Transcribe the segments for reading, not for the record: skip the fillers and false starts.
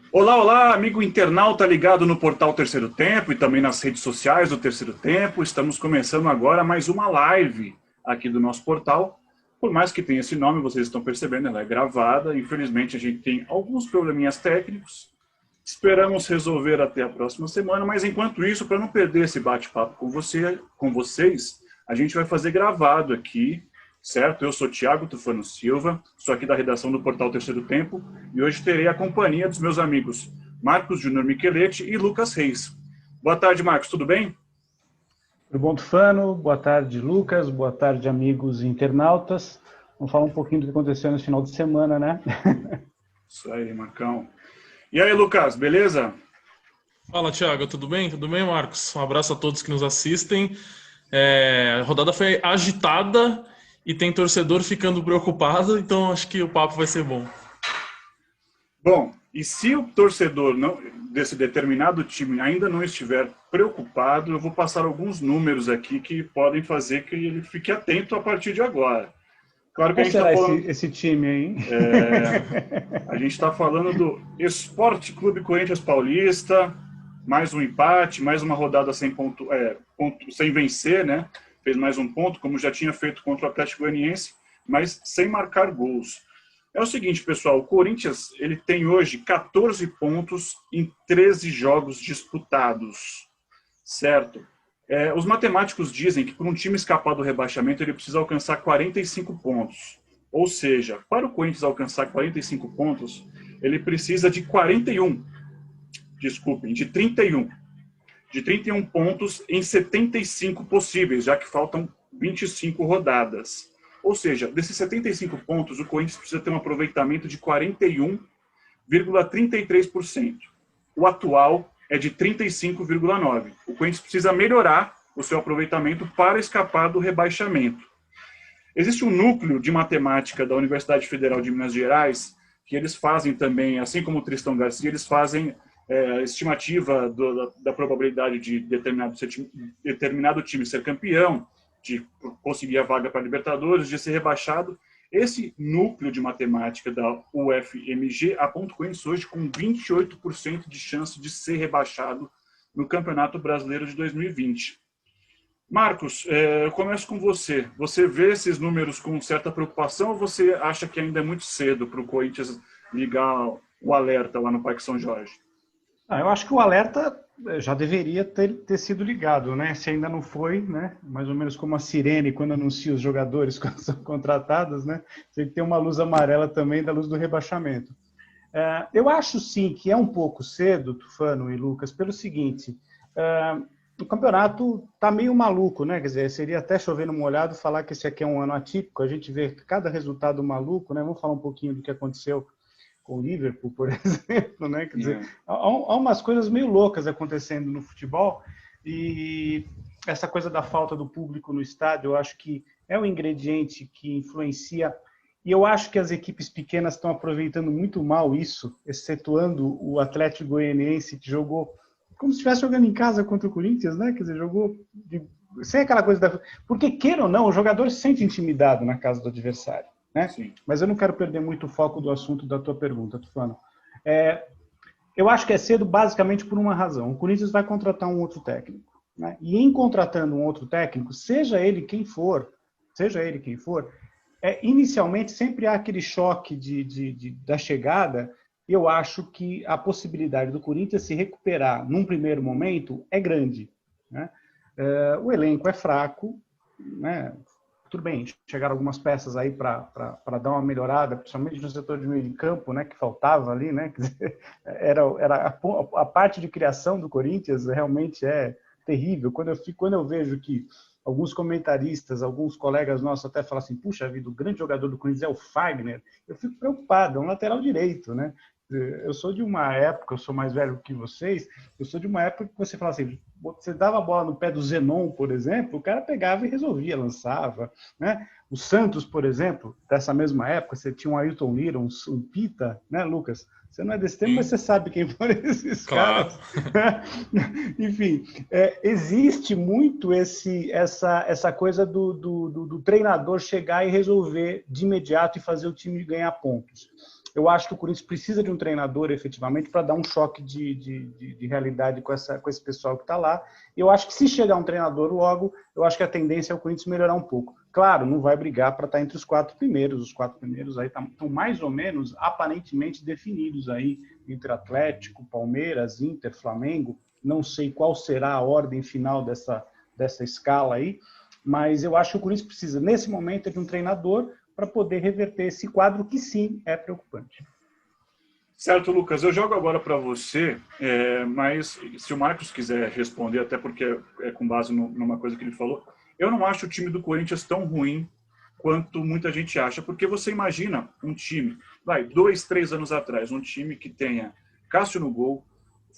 Olá, olá, amigo internauta ligado no portal Terceiro Tempo e também nas redes sociais do Terceiro Tempo. Estamos começando agora mais uma live aqui do nosso portal. Por mais que tenha esse nome, vocês estão percebendo, ela é gravada. Infelizmente, a gente tem alguns probleminhas técnicos. Esperamos resolver até a próxima semana, mas enquanto isso, para não perder esse bate-papo com vocês, a gente vai fazer gravado aqui, certo? Eu sou Thiago Tufano Silva, sou aqui da redação do portal Terceiro Tempo e hoje terei a companhia dos meus amigos Marcos Júnior Micheletti e Lucas Reis. Boa tarde, Marcos, tudo bem? Tudo bom, Tufano? Boa tarde, Lucas. Boa tarde, amigos internautas. Vamos falar um pouquinho do que aconteceu nesse final de semana, né? Isso aí, Marcão. E aí, Lucas, beleza? Fala, Thiago, tudo bem? Tudo bem, Marcos? Um abraço a todos que nos assistem. A rodada foi agitada e tem torcedor ficando preocupado, então acho que o papo vai ser bom. Bom, e se o torcedor desse determinado time ainda não estiver preocupado, eu vou passar alguns números aqui que podem fazer que ele fique atento a partir de agora. Claro que Qual a gente está será falando... esse time aí, hein? A gente está falando do Esporte Clube Corinthians Paulista, mais um empate, mais uma rodada sem vencer, né? Fez mais um ponto, como já tinha feito contra o Atlético Goianiense, mas sem marcar gols. É o seguinte, pessoal, o Corinthians ele tem hoje 14 pontos em 13 jogos disputados, certo? Os matemáticos dizem que para um time escapar do rebaixamento ele precisa alcançar 45 pontos. Ou seja, para o Corinthians alcançar 45 pontos, ele precisa de 31. De 31 pontos em 75 possíveis, já que faltam 25 rodadas. Ou seja, desses 75 pontos, o Corinthians precisa ter um aproveitamento de 41,33%. O atual é de 35,9%. O Corinthians precisa melhorar o seu aproveitamento para escapar do rebaixamento. Existe um núcleo de matemática da Universidade Federal de Minas Gerais, que eles fazem também, assim como o Tristão Garcia, eles fazem a estimativa da probabilidade de determinado time ser campeão, de conseguir a vaga para a Libertadores, de ser rebaixado. Esse núcleo de matemática da UFMG aponta o Corinthians hoje com 28% de chance de ser rebaixado no Campeonato Brasileiro de 2020. Marcos, eu começo com você. Você vê esses números com certa preocupação ou você acha que ainda é muito cedo para o Corinthians ligar o alerta lá no Parque São Jorge? Eu acho que o alerta já deveria ter sido ligado, né? Se ainda não foi, né? Mais ou menos como a sirene quando anuncia os jogadores quando são contratados, né? Tem que ter uma luz amarela também da luz do rebaixamento. Eu acho sim que é um pouco cedo, Tufano e Lucas, pelo seguinte: o campeonato está meio maluco, né? Quer dizer, seria até chover no molhado falar que esse aqui é um ano atípico. A gente vê cada resultado maluco, né? Vamos falar um pouquinho do que aconteceu com o Liverpool, por exemplo, né? Quer dizer, há umas coisas meio loucas acontecendo no futebol e essa coisa da falta do público no estádio, eu acho que é um ingrediente que influencia e eu acho que as equipes pequenas estão aproveitando muito mal isso, excetuando o Atlético Goianiense, que jogou como se estivesse jogando em casa contra o Corinthians, né? Quer dizer, jogou sem aquela coisa da... Porque, queira ou não, o jogador se sente intimidado na casa do adversário. Né? Mas eu não quero perder muito o foco do assunto da tua pergunta, Tufano. Eu acho que é cedo basicamente por uma razão. O Corinthians vai contratar um outro técnico. Né? E em contratando um outro técnico, seja ele quem for, inicialmente sempre há aquele choque da chegada. Eu acho que a possibilidade do Corinthians se recuperar num primeiro momento é grande. Né? O elenco é fraco, né? Tudo bem, chegaram algumas peças aí para dar uma melhorada, principalmente no setor de meio de campo, né, que faltava ali, né, quer dizer, era a parte de criação do Corinthians realmente é terrível. Quando eu vejo que alguns comentaristas, alguns colegas nossos até falam assim, puxa vida, o grande jogador do Corinthians é o Fagner, eu fico preocupado, é um lateral direito, né? Eu sou de uma época, eu sou mais velho que vocês, eu sou de uma época que você fala assim, você dava a bola no pé do Zenon, por exemplo, o cara pegava e resolvia, lançava, né? O Santos, por exemplo, dessa mesma época, você tinha um Ailton Lira, um Pita, né, Lucas? Você não é desse tempo, mas você sabe quem foram esses Claro. caras. Enfim, existe muito essa coisa do treinador chegar e resolver de imediato e fazer o time ganhar pontos. Eu acho que o Corinthians precisa de um treinador, efetivamente, para dar um choque de realidade com esse pessoal que está lá. Eu acho que se chegar um treinador logo, eu acho que a tendência é o Corinthians melhorar um pouco. Claro, não vai brigar para estar entre os 4 primeiros. Os 4 primeiros aí estão mais ou menos aparentemente definidos aí entre Atlético, Palmeiras, Inter, Flamengo. Não sei qual será a ordem final dessa escala aí, mas eu acho que o Corinthians precisa, nesse momento, de um treinador para poder reverter esse quadro que, sim, é preocupante. Certo, Lucas. Eu jogo agora para você, mas se o Marcos quiser responder, até porque é com base numa coisa que ele falou, eu não acho o time do Corinthians tão ruim quanto muita gente acha, porque você imagina um time, 2, 3 anos atrás, um time que tenha Cássio no gol,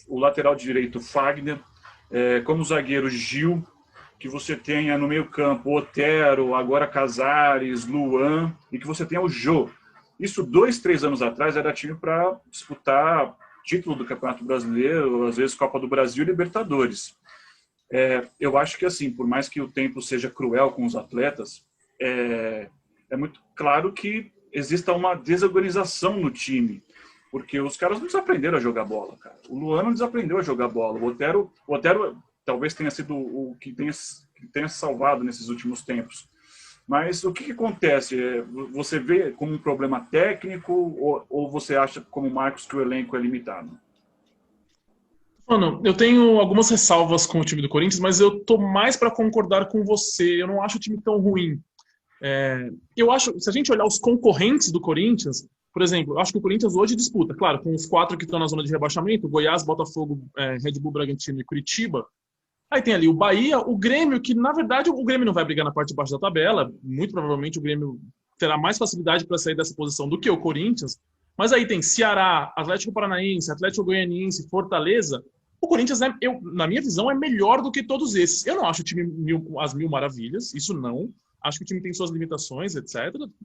o lateral direito Fagner, como zagueiro Gil, que você tenha no meio campo Otero, agora Casares, Luan, e que você tenha o Jô. Isso 2, 3 anos atrás era time para disputar título do Campeonato Brasileiro, às vezes Copa do Brasil e Libertadores. Eu acho que, assim, por mais que o tempo seja cruel com os atletas, é muito claro que exista uma desorganização no time, porque os caras não desaprenderam a jogar bola, cara. O Luan não desaprendeu a jogar bola. O Otero talvez tenha sido o que tenha salvado nesses últimos tempos. Mas o que acontece? Você vê como um problema técnico ou você acha, como o Marcos, que o elenco é limitado? Mano, eu tenho algumas ressalvas com o time do Corinthians, mas eu tô mais para concordar com você. Eu não acho o time tão ruim. Eu acho, se a gente olhar os concorrentes do Corinthians, por exemplo, eu acho que o Corinthians hoje disputa, claro, com os 4 que estão na zona de rebaixamento, Goiás, Botafogo, Red Bull, Bragantino e Curitiba. Aí tem ali o Bahia, o Grêmio, que na verdade o Grêmio não vai brigar na parte de baixo da tabela, muito provavelmente o Grêmio terá mais facilidade para sair dessa posição do que o Corinthians, mas aí tem Ceará, Atlético Paranaense, Atlético Goianiense, Fortaleza. O Corinthians, na minha visão, é melhor do que todos esses. Eu não acho o time as mil maravilhas, isso não. Acho que o time tem suas limitações, etc.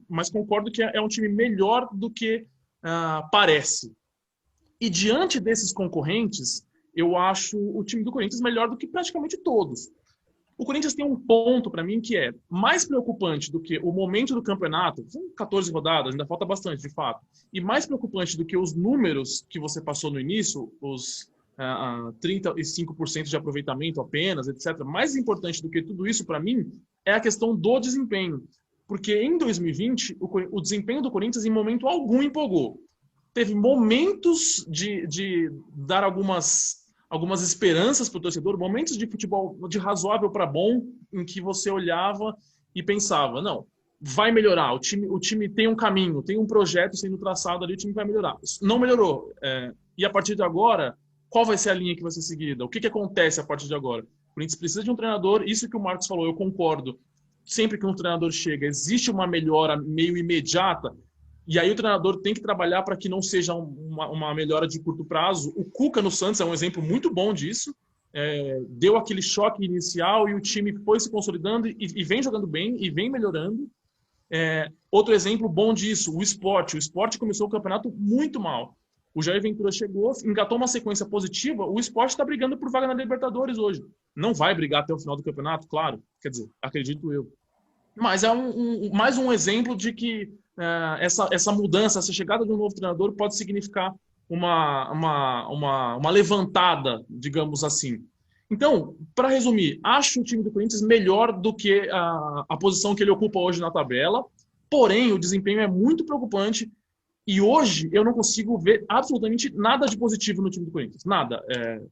Mas concordo que é um time melhor do que parece. E diante desses concorrentes, eu acho o time do Corinthians melhor do que praticamente todos. O Corinthians tem um ponto, para mim, que é mais preocupante do que o momento do campeonato. São 14 rodadas, ainda falta bastante, de fato. E mais preocupante do que os números que você passou no início, os 35% de aproveitamento apenas, etc. Mais importante do que tudo isso, para mim, é a questão do desempenho. Porque em 2020, o desempenho do Corinthians, em momento algum, empolgou. Teve momentos de dar algumas esperanças para o torcedor, momentos de futebol de razoável para bom, em que você olhava e pensava, não, vai melhorar, o time tem um caminho, tem um projeto sendo traçado ali, o time vai melhorar. Não melhorou. E a partir de agora, qual vai ser a linha que vai ser seguida? O que acontece a partir de agora? O Corinthians precisa de um treinador, isso que o Marcos falou, eu concordo. Sempre que um treinador chega, existe uma melhora meio imediata, e aí o treinador tem que trabalhar para que não seja uma melhora de curto prazo. O Cuca no Santos é um exemplo muito bom disso. Deu aquele choque inicial e o time foi se consolidando e vem jogando bem e vem melhorando. Outro exemplo bom disso, o Sport. O Sport começou o campeonato muito mal. O Jair Ventura chegou, engatou uma sequência positiva. O Sport está brigando por vaga na Libertadores hoje. Não vai brigar até o final do campeonato, claro. Quer dizer, acredito eu. Mas é mais um exemplo de que essa mudança, essa chegada de um novo treinador pode significar uma levantada, digamos assim. Então, para resumir, acho o time do Corinthians melhor do que a posição que ele ocupa hoje na tabela, porém o desempenho é muito preocupante e hoje eu não consigo ver absolutamente nada de positivo no time do Corinthians. Nada.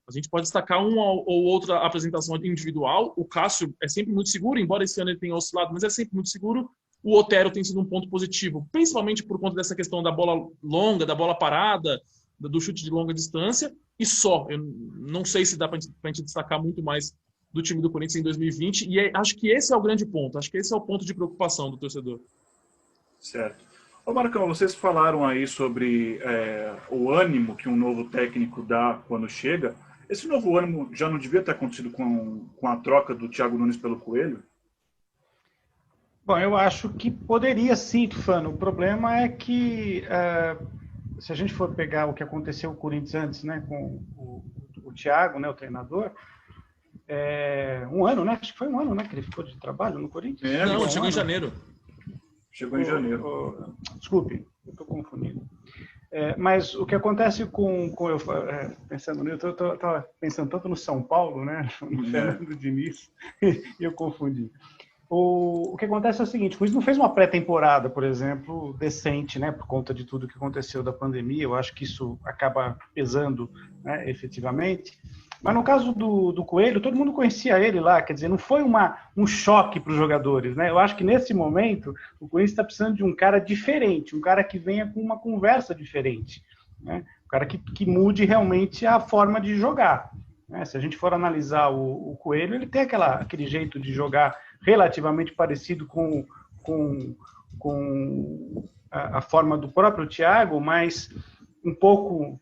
A gente pode destacar uma ou outra apresentação individual. O Cássio é sempre muito seguro, embora esse ano ele tenha oscilado, mas é sempre muito seguro. O Otero tem sido um ponto positivo, principalmente por conta dessa questão da bola longa, da bola parada, do chute de longa distância, e só. Eu não sei se dá para a gente destacar muito mais do time do Corinthians em 2020, e acho que esse é o grande ponto, acho que esse é o ponto de preocupação do torcedor. Certo. Ô Marcão, vocês falaram aí sobre o ânimo que um novo técnico dá quando chega. Esse novo ânimo já não devia ter acontecido com a troca do Thiago Nunes pelo Coelho? Bom, eu acho que poderia sim, Tufano. O problema é que, se a gente for pegar o que aconteceu com o Corinthians antes, né, com o Thiago, né, o treinador, um ano, né? Acho que foi um ano, né, que ele ficou de trabalho no Corinthians. Não, chegou em janeiro. Chegou em janeiro. Desculpe, Eu estou confundido. Mas o que acontece pensando nisso, eu estava pensando tanto no São Paulo, né, no Fernando Diniz, e eu confundi. O que acontece é o seguinte, o Corinthians não fez uma pré-temporada, por exemplo, decente, né, por conta de tudo que aconteceu da pandemia. Eu acho que isso acaba pesando, né, efetivamente. Mas no caso do Coelho, todo mundo conhecia ele lá, quer dizer, não foi um choque para os jogadores, né? Eu acho que nesse momento o Corinthians está precisando de um cara diferente, um cara que venha com uma conversa diferente, né? Um cara que mude realmente a forma de jogar, né? Se a gente for analisar o Coelho, ele tem aquele jeito de jogar relativamente parecido com a forma do próprio Thiago, mas um pouco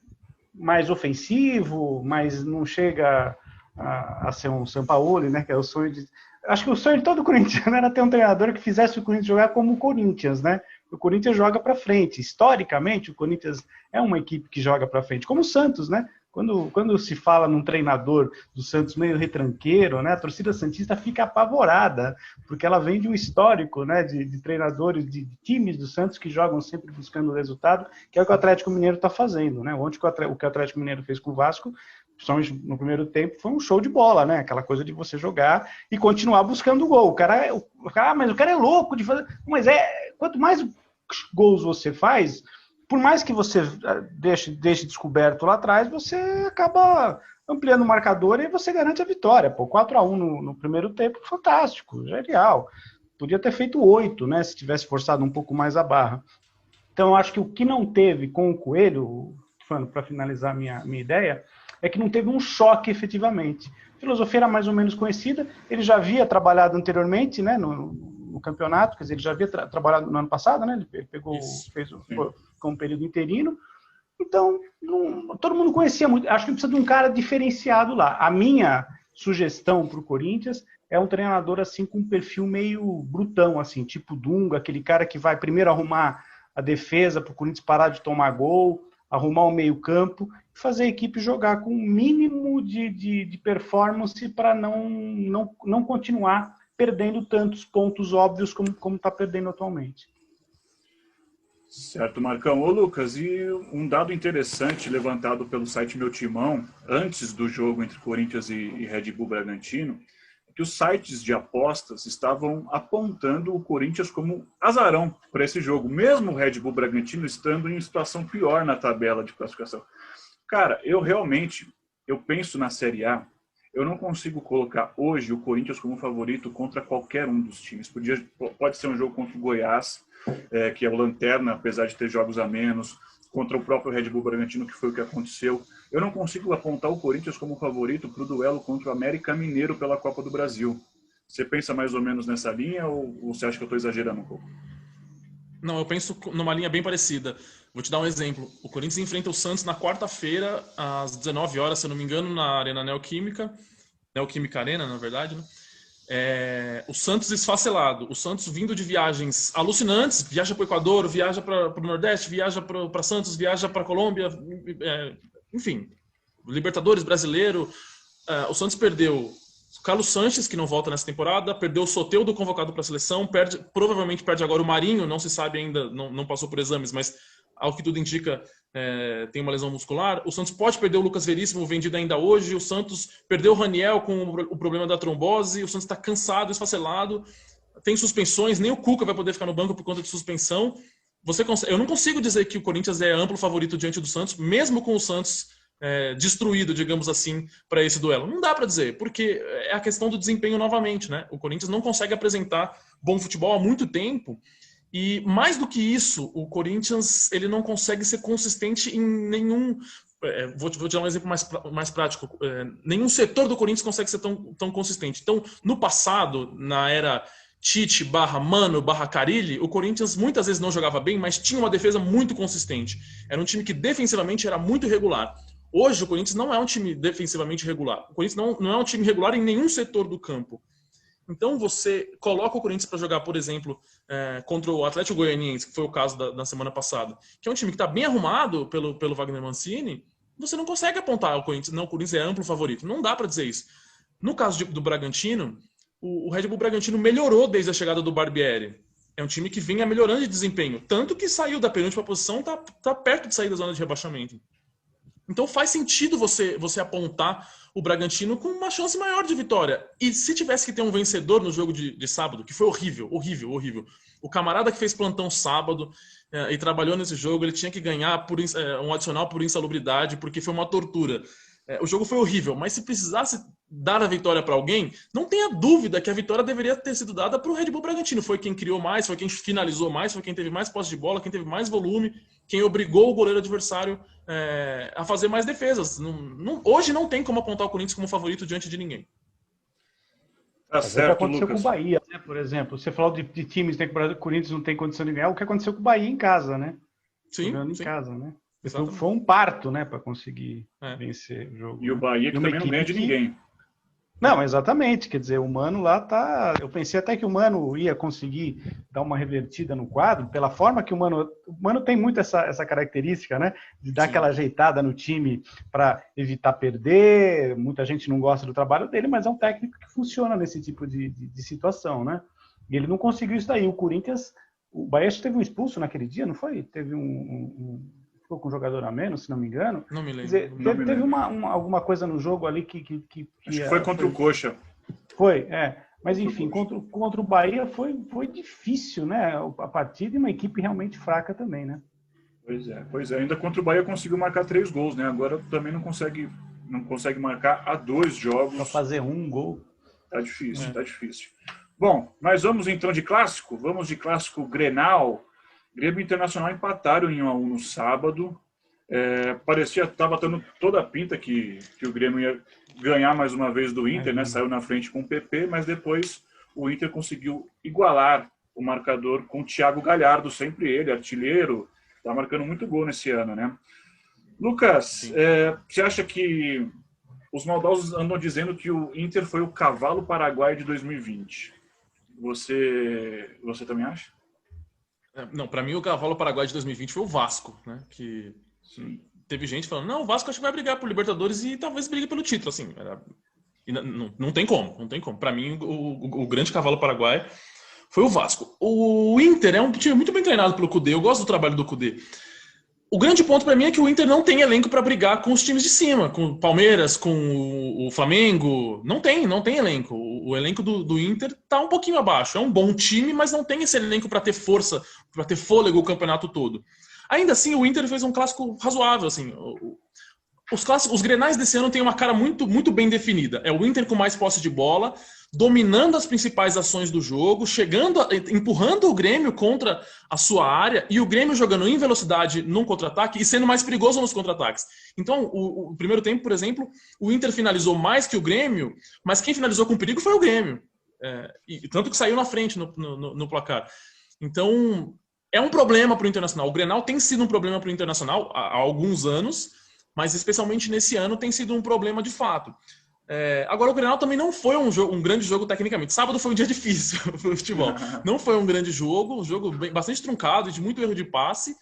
mais ofensivo, mas não chega a ser um Sampaoli, né? Que é o sonho de... Acho que o sonho de todo corintiano era ter um treinador que fizesse o Corinthians jogar como o Corinthians, né? O Corinthians joga para frente. Historicamente, o Corinthians é uma equipe que joga para frente, como o Santos, né? Quando se fala num treinador do Santos meio retranqueiro, né, a torcida santista fica apavorada, porque ela vem de um histórico, né, de treinadores, de times do Santos que jogam sempre buscando o resultado, que é o que o Atlético Mineiro está fazendo. Né? Ontem o que o Atlético Mineiro fez com o Vasco, principalmente no primeiro tempo, foi um show de bola, né? Aquela coisa de você jogar e continuar buscando o gol. Mas o cara é louco de fazer... Mas quanto mais gols você faz... Por mais que você deixe descoberto lá atrás, você acaba ampliando o marcador e você garante a vitória. 4-1 no primeiro tempo, fantástico, genial. Podia ter feito 8, né, se tivesse forçado um pouco mais a barra. Então, eu acho que o que não teve com o Coelho, para finalizar minha ideia, é que não teve um choque efetivamente. A filosofia era mais ou menos conhecida, ele já havia trabalhado anteriormente, né, no campeonato, quer dizer, ele já havia trabalhado no ano passado, né, ele ficou um período interino, então todo mundo conhecia muito. Acho que precisa de um cara diferenciado lá. A minha sugestão para o Corinthians é um treinador assim com um perfil meio brutão, assim, tipo Dunga, aquele cara que vai primeiro arrumar a defesa para o Corinthians parar de tomar gol, arrumar o meio-campo, fazer a equipe jogar com um mínimo de performance para não continuar perdendo tantos pontos óbvios como está perdendo atualmente. Certo, Marcão. Ô, Lucas, e um dado interessante levantado pelo site Meu Timão, antes do jogo entre Corinthians e Red Bull Bragantino, é que os sites de apostas estavam apontando o Corinthians como azarão para esse jogo, mesmo o Red Bull Bragantino estando em situação pior na tabela de classificação. Cara, eu penso na Série A, eu não consigo colocar hoje o Corinthians como favorito contra qualquer um dos times. Pode ser um jogo contra o Goiás, que é o lanterna, apesar de ter jogos a menos, contra o próprio Red Bull Bragantino, que foi o que aconteceu. Eu não consigo apontar o Corinthians como favorito para o duelo contra o América Mineiro pela Copa do Brasil. Você pensa mais ou menos nessa linha ou você acha que eu estou exagerando um pouco? Não, eu penso numa linha bem parecida. Vou te dar um exemplo. O Corinthians enfrenta o Santos na quarta-feira, às 19 horas, se eu não me engano, na Arena Neoquímica Arena, na verdade, né? O Santos esfacelado, o Santos vindo de viagens alucinantes, viaja para o Equador, viaja para o Nordeste, viaja para Santos, viaja para a Colômbia, enfim, Libertadores brasileiro. O Santos perdeu o Carlos Sanches, que não volta nessa temporada, perdeu o Soteldo convocado para a seleção, provavelmente perde agora o Marinho, não se sabe ainda, não passou por exames, mas ao que tudo indica, tem uma lesão muscular. O Santos pode perder o Lucas Veríssimo, vendido ainda hoje. O Santos perdeu o Raniel com o problema da trombose. O Santos está cansado, esfacelado. Tem suspensões, nem o Cuca vai poder ficar no banco por conta de suspensão. Eu não consigo dizer que o Corinthians é amplo favorito diante do Santos, mesmo com o Santos destruído, digamos assim, para esse duelo. Não dá para dizer, porque é a questão do desempenho novamente, né? O Corinthians não consegue apresentar bom futebol há muito tempo. E mais do que isso, o Corinthians ele não consegue ser consistente em nenhum... Vou te dar um exemplo mais prático. Nenhum setor do Corinthians consegue ser tão consistente. Então, no passado, na era Tite /Mano /Carille, o Corinthians muitas vezes não jogava bem, mas tinha uma defesa muito consistente. Era um time que defensivamente era muito irregular. Hoje, o Corinthians não é um time defensivamente regular. O Corinthians não é um time regular em nenhum setor do campo. Então, você coloca o Corinthians para jogar, por exemplo, contra o Atlético Goianiense, que foi o caso da semana passada, que é um time que está bem arrumado pelo Wagner Mancini, você não consegue apontar o Corinthians. Não, o Corinthians é amplo favorito. Não dá para dizer isso. No caso do Bragantino, o Red Bull Bragantino melhorou desde a chegada do Barbieri. É um time que vinha melhorando de desempenho. Tanto que saiu da penúltima posição, tá perto de sair da zona de rebaixamento. Então faz sentido você apontar o Bragantino com uma chance maior de vitória. E se tivesse que ter um vencedor no jogo de sábado, que foi horrível. O camarada que fez plantão sábado e trabalhou nesse jogo, ele tinha que ganhar um adicional por insalubridade, porque foi uma tortura. O jogo foi horrível, mas se precisasse dar a vitória para alguém, não tenha dúvida que a vitória deveria ter sido dada para o Red Bull Bragantino. Foi quem criou mais, foi quem finalizou mais, foi quem teve mais posse de bola, quem teve mais volume, quem obrigou o goleiro adversário a fazer mais defesas. Hoje não tem como apontar o Corinthians como favorito diante de ninguém. Tá certo, o que aconteceu Lucas. com o Bahia, né, por exemplo. Você falou de times que o Corinthians não tem condição de ganhar. O que aconteceu com o Bahia em casa, né? Sim. Em casa, né? Exatamente. Foi um parto, né, para conseguir vencer o jogo. E o Bahia que também não ganha de ninguém. Não, exatamente. Quer dizer, o Mano lá tá... Eu pensei até que o Mano ia conseguir dar uma revertida no quadro, pela forma que o Mano tem muito essa característica, né? De dar aquela ajeitada no time para evitar perder. Muita gente não gosta do trabalho dele, mas é um técnico que funciona nesse tipo de situação, né? E ele não conseguiu isso daí. O Corinthians... O Bahia teve um expulso naquele dia, não foi? Teve ficou com um jogador a menos, se não me engano. Não me lembro. Quer dizer, teve alguma coisa no jogo ali que Acho que foi contra o Coxa. Foi, mas enfim, contra o Bahia foi difícil, né? A partida e uma equipe realmente fraca também, né? Pois é. Ainda contra o Bahia conseguiu marcar 3 gols, né? Agora também não consegue marcar a 2 jogos. Para fazer um gol. Tá difícil. Bom, mas vamos então de clássico? Vamos de clássico Grenal. Grêmio e Internacional empataram em 1-1 no sábado. Estava dando toda a pinta que o Grêmio ia ganhar mais uma vez do Inter, né? Saiu na frente com o PP, mas depois o Inter conseguiu igualar o marcador com o Thiago Galhardo, sempre ele, artilheiro, está marcando muito gol nesse ano, né? Lucas, você acha que os maldosos andam dizendo que o Inter foi o cavalo paraguaio de 2020? Você também acha? Não, para mim o cavalo paraguaio de 2020 foi o Vasco, né? Que teve gente falando, não, o Vasco acho que vai brigar por Libertadores e talvez brigue pelo título, assim. Não tem como. Para mim o grande cavalo paraguaio foi o Vasco. O Inter é um time muito bem treinado pelo Cudê, eu gosto do trabalho do Cudê. O grande ponto para mim é que o Inter não tem elenco para brigar com os times de cima, com o Palmeiras, com o Flamengo. Não tem elenco. O elenco do Inter tá um pouquinho abaixo. É um bom time, mas não tem esse elenco para ter força, para ter fôlego o campeonato todo. Ainda assim, o Inter fez um clássico razoável. Assim. Os Grenais desse ano têm uma cara muito, muito bem definida. É o Inter com mais posse de bola, dominando as principais ações do jogo, empurrando o Grêmio contra a sua área e o Grêmio jogando em velocidade num contra-ataque e sendo mais perigoso nos contra-ataques. Então, o primeiro tempo, por exemplo, o Inter finalizou mais que o Grêmio, mas quem finalizou com perigo foi o Grêmio. Tanto que saiu na frente no placar. Então, é um problema para o Internacional. O Grenal tem sido um problema para o Internacional há alguns anos, mas especialmente nesse ano tem sido um problema de fato. Agora, o Grenal também não foi um grande jogo tecnicamente. Sábado foi um dia difícil para o futebol. Não foi um grande jogo, um jogo bastante truncado, de muito erro de passe.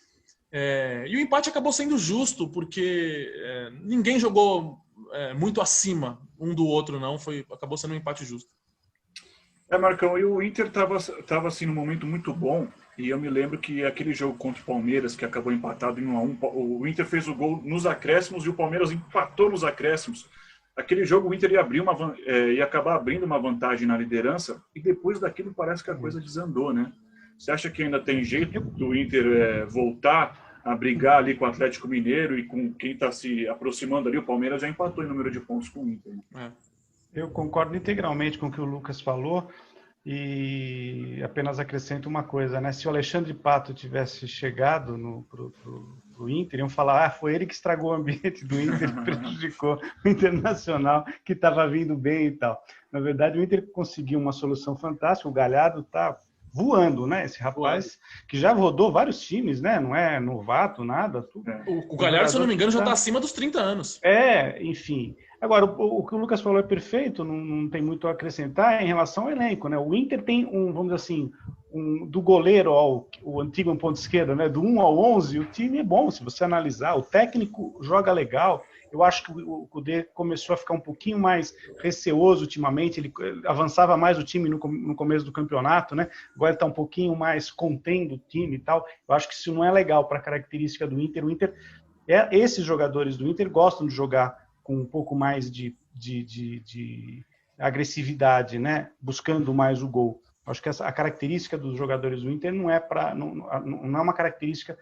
E o empate acabou sendo justo, porque ninguém jogou muito acima um do outro, não. Acabou sendo um empate justo. Marcão, e o Inter estava assim, num momento muito bom, e eu me lembro que aquele jogo contra o Palmeiras, que acabou empatado em 1-1, o Inter fez o gol nos acréscimos e o Palmeiras empatou nos acréscimos. Aquele jogo o Inter ia acabar abrindo uma vantagem na liderança, e depois daquilo parece que a coisa desandou, né? Você acha que ainda tem jeito do Inter voltar a brigar ali com o Atlético Mineiro e com quem está se aproximando ali? O Palmeiras já empatou em número de pontos com o Inter. Eu concordo integralmente com o que o Lucas falou e apenas acrescento uma coisa, né? Se o Alexandre Pato tivesse chegado pro Inter, iam falar, foi ele que estragou o ambiente do Inter, prejudicou o Internacional, que estava vindo bem e tal. Na verdade, o Inter conseguiu uma solução fantástica, o Galhardo está voando, né? Esse rapaz que já rodou vários times, né? Não é novato, nada. Tudo. O Galhardo, se eu não me engano, já está acima dos 30 anos. Enfim. Agora, o que o Lucas falou é perfeito, não tem muito a acrescentar em relação ao elenco, né? O Inter tem vamos dizer assim, do goleiro o antigo ponto esquerdo, né? Do 1 ao 11, o time é bom, se você analisar. O técnico joga legal. Eu acho que o Kudê começou a ficar um pouquinho mais receoso ultimamente, ele avançava mais o time no começo do campeonato, né? Agora ele está um pouquinho mais contendo o time e tal. Eu acho que isso não é legal para a característica do Inter. O Inter, esses jogadores do Inter gostam de jogar com um pouco mais de agressividade, né? Buscando mais o gol. Acho que a característica dos jogadores do Inter não é uma característica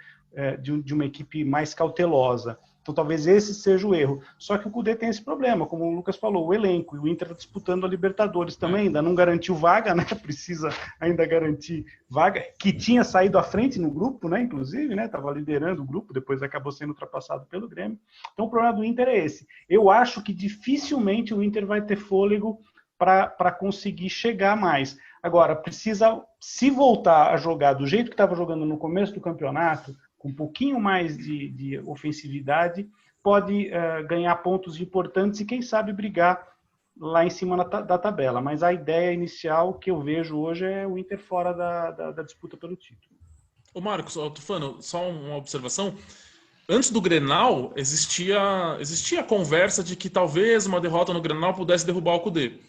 de uma equipe mais cautelosa. Então, talvez esse seja o erro. Só que o Kudê tem esse problema, como o Lucas falou, o elenco. E o Inter está disputando a Libertadores também, ainda não garantiu vaga, né? Precisa ainda garantir vaga, que tinha saído à frente no grupo, né? Inclusive, né? Estava liderando o grupo, depois acabou sendo ultrapassado pelo Grêmio. Então, o problema do Inter é esse. Eu acho que dificilmente o Inter vai ter fôlego para conseguir chegar mais. Agora, precisa, se voltar a jogar do jeito que estava jogando no começo do campeonato, com um pouquinho mais de ofensividade, pode ganhar pontos importantes e, quem sabe, brigar lá em cima da tabela. Mas a ideia inicial que eu vejo hoje é o Inter fora da disputa pelo título. Ô Marcos, Tufano, só uma observação. Antes do Grenal, existia a conversa de que talvez uma derrota no Grenal pudesse derrubar o Kudê.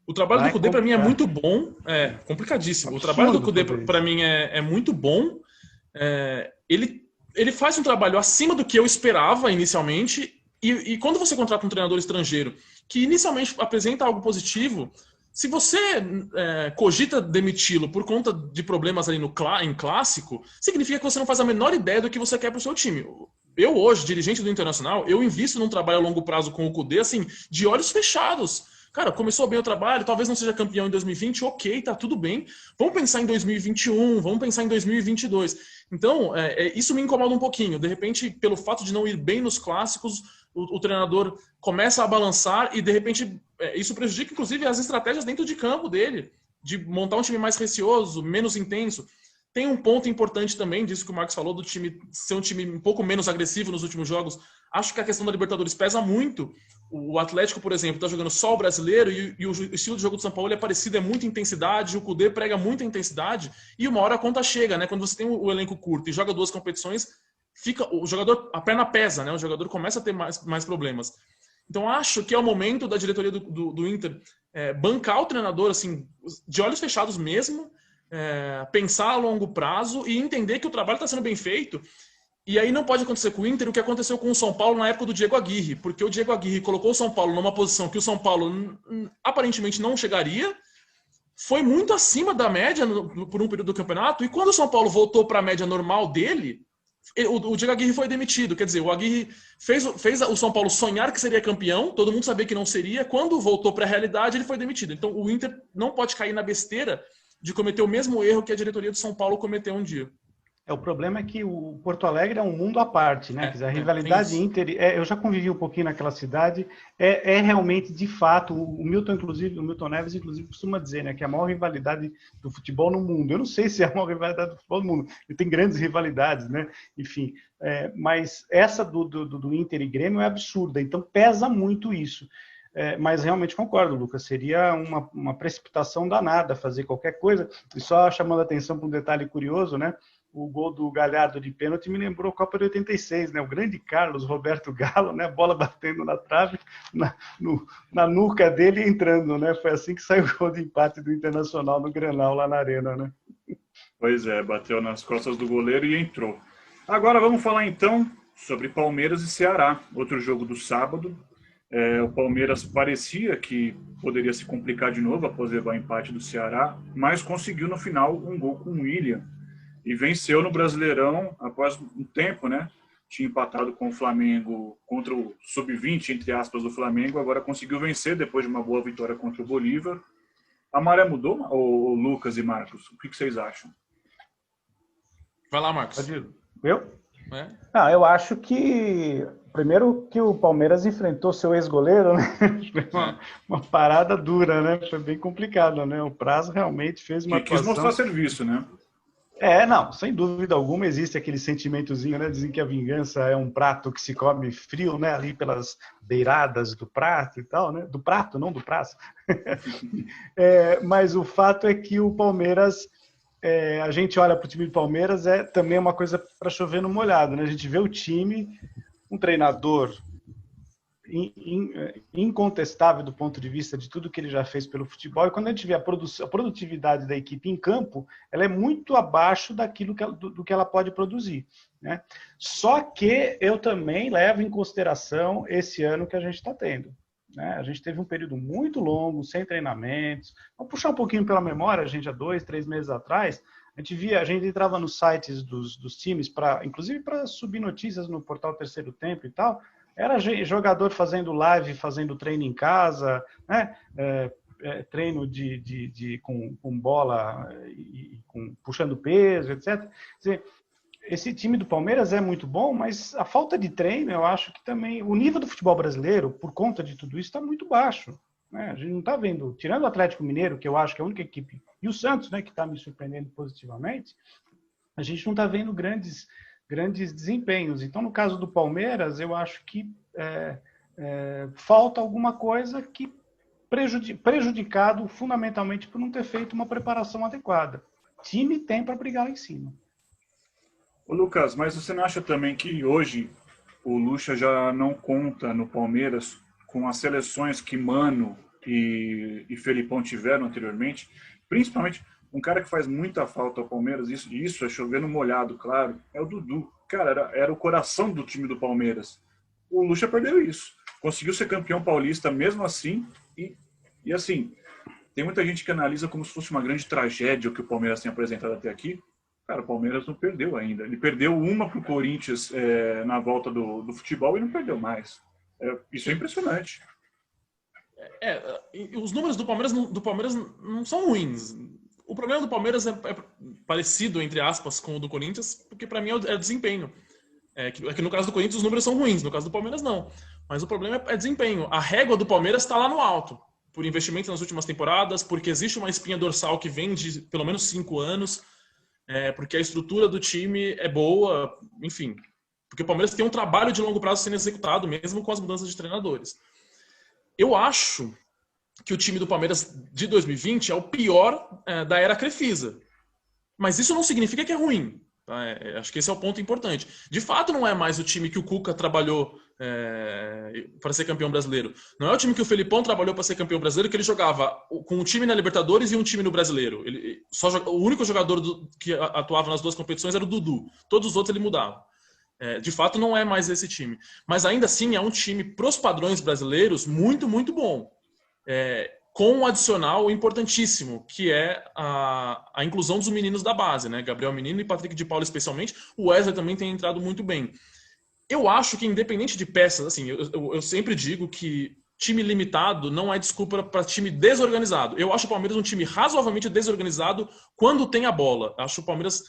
O trabalho do Kudê, para mim, é muito bom. É complicadíssimo. Absurdo. O trabalho do Kudê, para mim, é muito bom. Ele faz um trabalho acima do que eu esperava inicialmente. E quando você contrata um treinador estrangeiro que inicialmente apresenta algo positivo, se você cogita demiti-lo por conta de problemas ali em clássico, significa que você não faz a menor ideia do que você quer para o seu time. Eu hoje, dirigente do Internacional, eu invisto num trabalho a longo prazo com o Kudê, assim, de olhos fechados. Cara, começou bem o trabalho, talvez não seja campeão em 2020, ok, tá tudo bem. Vamos pensar em 2021, vamos pensar em 2022. Então, isso me incomoda um pouquinho. De repente, pelo fato de não ir bem nos clássicos, o treinador começa a balançar e, de repente, isso prejudica, inclusive, as estratégias dentro de campo dele, de montar um time mais receoso, menos intenso. Tem um ponto importante também, disso que o Marcos falou, do time ser um time um pouco menos agressivo nos últimos jogos. Acho que a questão da Libertadores pesa muito. O Atlético, por exemplo, está jogando só o brasileiro e o estilo de jogo do São Paulo é parecido, é muita intensidade, o Kudê prega muita intensidade e uma hora a conta chega, né? Quando você tem o elenco curto e joga 2 competições, o jogador, a perna pesa, né? O jogador começa a ter mais problemas. Então acho que é o momento da diretoria do Inter bancar o treinador, assim, de olhos fechados mesmo, pensar a longo prazo e entender que o trabalho está sendo bem feito. E aí não pode acontecer com o Inter o que aconteceu com o São Paulo na época do Diego Aguirre, porque o Diego Aguirre colocou o São Paulo numa posição que o São Paulo aparentemente não chegaria, foi muito acima da média por um período do campeonato, e quando o São Paulo voltou para a média normal dele, o Diego Aguirre foi demitido. Quer dizer, o Aguirre fez o São Paulo sonhar que seria campeão, todo mundo sabia que não seria, quando voltou para a realidade ele foi demitido. Então o Inter não pode cair na besteira de cometer o mesmo erro que a diretoria do São Paulo cometeu um dia. O problema é que o Porto Alegre é um mundo à parte, né? Quer dizer, a rivalidade Inter, eu já convivi um pouquinho naquela cidade, realmente, de fato, o Milton Neves, inclusive, costuma dizer, né, que é a maior rivalidade do futebol no mundo. Eu não sei se é a maior rivalidade do futebol no mundo, ele tem grandes rivalidades, né? Enfim, mas essa do Inter e Grêmio é absurda, então pesa muito isso. Mas realmente concordo, Lucas, seria uma precipitação danada fazer qualquer coisa, e só chamando a atenção para um detalhe curioso, né? O gol do Galhardo de pênalti me lembrou a Copa de 86, né? O grande Carlos Roberto Galo, né? Bola batendo na trave, na nuca dele entrando, né? Foi assim que saiu o gol de empate do Internacional no Grenal, lá na Arena, né? Pois é, bateu nas costas do goleiro e entrou. Agora vamos falar então sobre Palmeiras e Ceará, outro jogo do sábado. O Palmeiras parecia que poderia se complicar de novo após levar o empate do Ceará, mas conseguiu no final um gol com o William e venceu no Brasileirão após um tempo, né? Tinha empatado com o Flamengo contra o sub-20, entre aspas, do Flamengo, agora conseguiu vencer depois de uma boa vitória contra o Bolívar. A maré mudou, o Lucas e Marcos? O que vocês acham? Vai lá, Marcos. Eu? Eu acho que primeiro que o Palmeiras enfrentou seu ex-goleiro, né? Foi uma parada dura, né? Foi bem complicado, né? O Prazo realmente fez uma atuação... Quis mostrar serviço, né? Não, sem dúvida alguma existe aquele sentimentozinho, né? Dizem que a vingança é um prato que se come frio, né? Ali pelas beiradas do prato e tal, né? Do prato, não do prazo. Mas o fato é que o Palmeiras a gente olha para o time do Palmeiras, é também uma coisa para chover no molhado, né? A gente vê o time, um treinador incontestável do ponto de vista de tudo que ele já fez pelo futebol, e quando a gente vê a produtividade da equipe em campo, ela é muito abaixo daquilo do que ela pode produzir, né? Só que eu também levo em consideração esse ano que a gente está tendo, né? A gente teve um período muito longo, sem treinamentos. Vamos puxar um pouquinho pela memória, a gente há 2, 3 meses atrás, a gente entrava nos sites dos times, inclusive para subir notícias no portal Terceiro Tempo e tal. Era jogador fazendo live, fazendo treino em casa, né? Treino com bola, puxando peso, etc. Quer dizer, esse time do Palmeiras é muito bom, mas a falta de treino, eu acho que também... O nível do futebol brasileiro, por conta de tudo isso, está muito baixo, né? A gente não está vendo... Tirando o Atlético Mineiro, que eu acho que é a única equipe, e o Santos, né, que está me surpreendendo positivamente, a gente não está vendo grandes desempenhos. Então, no caso do Palmeiras, eu acho que falta alguma coisa que prejudicado fundamentalmente por não ter feito uma preparação adequada. O time tem para brigar lá em cima. Ô Lucas, mas você não acha também que hoje o Lucha já não conta no Palmeiras com as seleções que Mano e Felipão tiveram anteriormente? Principalmente um cara que faz muita falta ao Palmeiras, isso é chover no molhado, claro, é o Dudu. Cara, era o coração do time do Palmeiras. O Lucha perdeu isso. Conseguiu ser campeão paulista mesmo assim, e assim, tem muita gente que analisa como se fosse uma grande tragédia o que o Palmeiras tem apresentado até aqui. Cara, o Palmeiras não perdeu ainda. Ele perdeu uma para o Corinthians na volta do futebol e não perdeu mais. Isso é impressionante. Os números do Palmeiras não são ruins. O problema do Palmeiras é parecido, entre aspas, com o do Corinthians, porque para mim é desempenho. Que no caso do Corinthians os números são ruins, no caso do Palmeiras não. Mas o problema é desempenho. A régua do Palmeiras está lá no alto, por investimento nas últimas temporadas, porque existe uma espinha dorsal que vem de pelo menos 5 anos, porque a estrutura do time é boa, enfim. Porque o Palmeiras tem um trabalho de longo prazo sendo executado, mesmo com as mudanças de treinadores. Eu acho que o time do Palmeiras de 2020 é o pior da era Crefisa. Mas isso não significa que é ruim. Tá? Acho que esse é o ponto importante. De fato, não é mais o time que o Cuca trabalhou para ser campeão brasileiro. Não é o time que o Felipão trabalhou para ser campeão brasileiro, que ele jogava com um time na Libertadores e um time no Brasileiro. O único jogador que atuava nas duas competições era o Dudu. Todos os outros ele mudava. De fato, não é mais esse time. Mas ainda assim, é um time, pros padrões brasileiros, muito, muito bom. Com um adicional importantíssimo, que é a inclusão dos meninos da base, né? Gabriel Menino e Patrick de Paula especialmente. O Wesley também tem entrado muito bem. Eu acho que, independente de peças, assim, eu sempre digo que time limitado não é desculpa para time desorganizado. Eu acho o Palmeiras um time razoavelmente desorganizado quando tem a bola. Acho o Palmeiras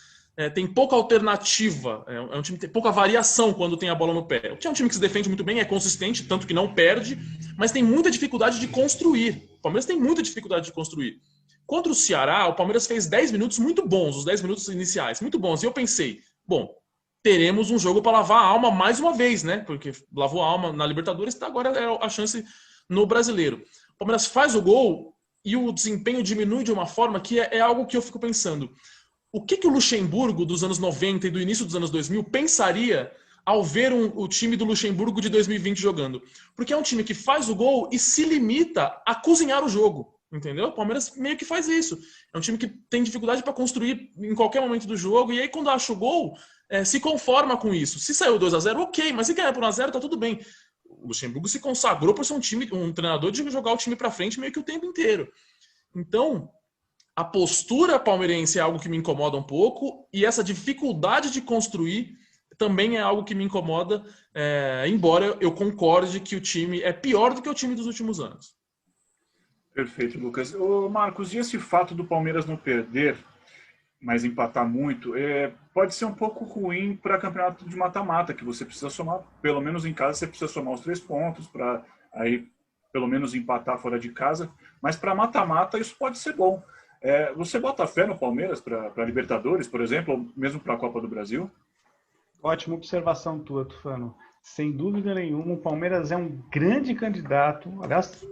tem pouca alternativa, é um time que tem pouca variação quando tem a bola no pé. É um time que se defende muito bem, é consistente, tanto que não perde, mas tem muita dificuldade de construir. O Palmeiras tem muita dificuldade de construir. Contra o Ceará, o Palmeiras fez 10 minutos muito bons, os 10 minutos iniciais, muito bons. E eu pensei, bom, teremos um jogo para lavar a alma mais uma vez, né? Porque lavou a alma na Libertadores, agora é a chance no Brasileiro. O Palmeiras faz o gol e o desempenho diminui de uma forma que é algo que eu fico pensando. O que o Luxemburgo dos anos 90 e do início dos anos 2000 pensaria ao ver o time do Luxemburgo de 2020 jogando? Porque é um time que faz o gol e se limita a cozinhar o jogo, entendeu? O Palmeiras meio que faz isso. É um time que tem dificuldade para construir em qualquer momento do jogo, e aí quando acha o gol, se conforma com isso. Se saiu 2-0, ok, mas se ganhar por 1-0, tá tudo bem. O Luxemburgo se consagrou por ser um treinador de jogar o time para frente meio que o tempo inteiro. Então, a postura palmeirense é algo que me incomoda um pouco, e essa dificuldade de construir também é algo que me incomoda, embora eu concorde que o time é pior do que o time dos últimos anos. Perfeito, Lucas. Ô, Marcos, e esse fato do Palmeiras não perder, mas empatar muito, pode ser um pouco ruim para campeonato de mata-mata, que você precisa somar, pelo menos em casa, você precisa somar os 3 pontos para aí pelo menos empatar fora de casa, mas para mata-mata isso pode ser bom. Você bota fé no Palmeiras para Libertadores, por exemplo, ou mesmo para a Copa do Brasil? Ótima observação tua, Tufano. Sem dúvida nenhuma, o Palmeiras é um grande candidato. Aliás,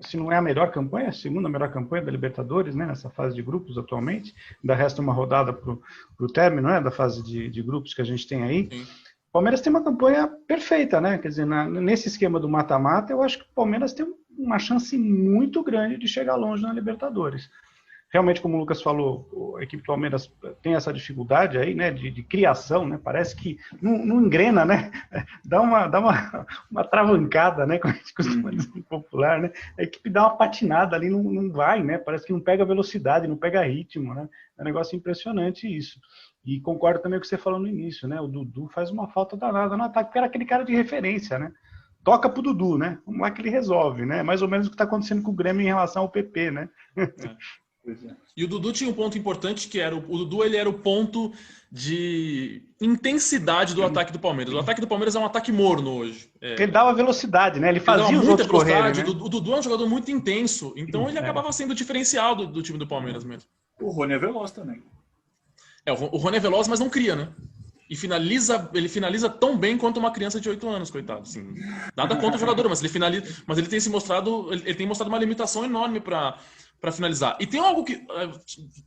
se não é a melhor campanha, a segunda melhor campanha da Libertadores, né, nessa fase de grupos atualmente. Ainda resta uma rodada para o término, né, da fase de grupos que a gente tem aí. Sim. O Palmeiras tem uma campanha perfeita, né? Quer dizer, nesse esquema do mata-mata, eu acho que o Palmeiras tem uma chance muito grande de chegar longe na Libertadores. Realmente, como o Lucas falou, a equipe do Palmeiras tem essa dificuldade aí, né, de criação, né? Parece que não engrena, né? Dá uma travancada, né? Como a gente costuma dizer em popular, né? A equipe dá uma patinada ali, não vai, né? Parece que não pega velocidade, não pega ritmo, né? É um negócio impressionante isso. E concordo também com o que você falou no início, né? O Dudu faz uma falta danada no ataque, porque era aquele cara de referência, né? Toca pro Dudu, né? Vamos lá que ele resolve, né? Mais ou menos o que está acontecendo com o Grêmio em relação ao PP, né? E o Dudu tinha um ponto importante que era o Dudu, ele era o ponto de intensidade do ataque do Palmeiras. O ataque do Palmeiras é um ataque morno hoje. Ele dava velocidade, né? Ele fazia os outros correrem, né? O Dudu é um jogador muito intenso, então ele acabava sendo diferencial do time do Palmeiras mesmo. O Rony é veloz também. O Rony é veloz, mas não cria, né? E ele finaliza tão bem quanto uma criança de 8 anos, coitado. Assim, nada contra o jogador, mas ele tem se mostrado, ele tem mostrado uma limitação enorme para finalizar. E tem algo que,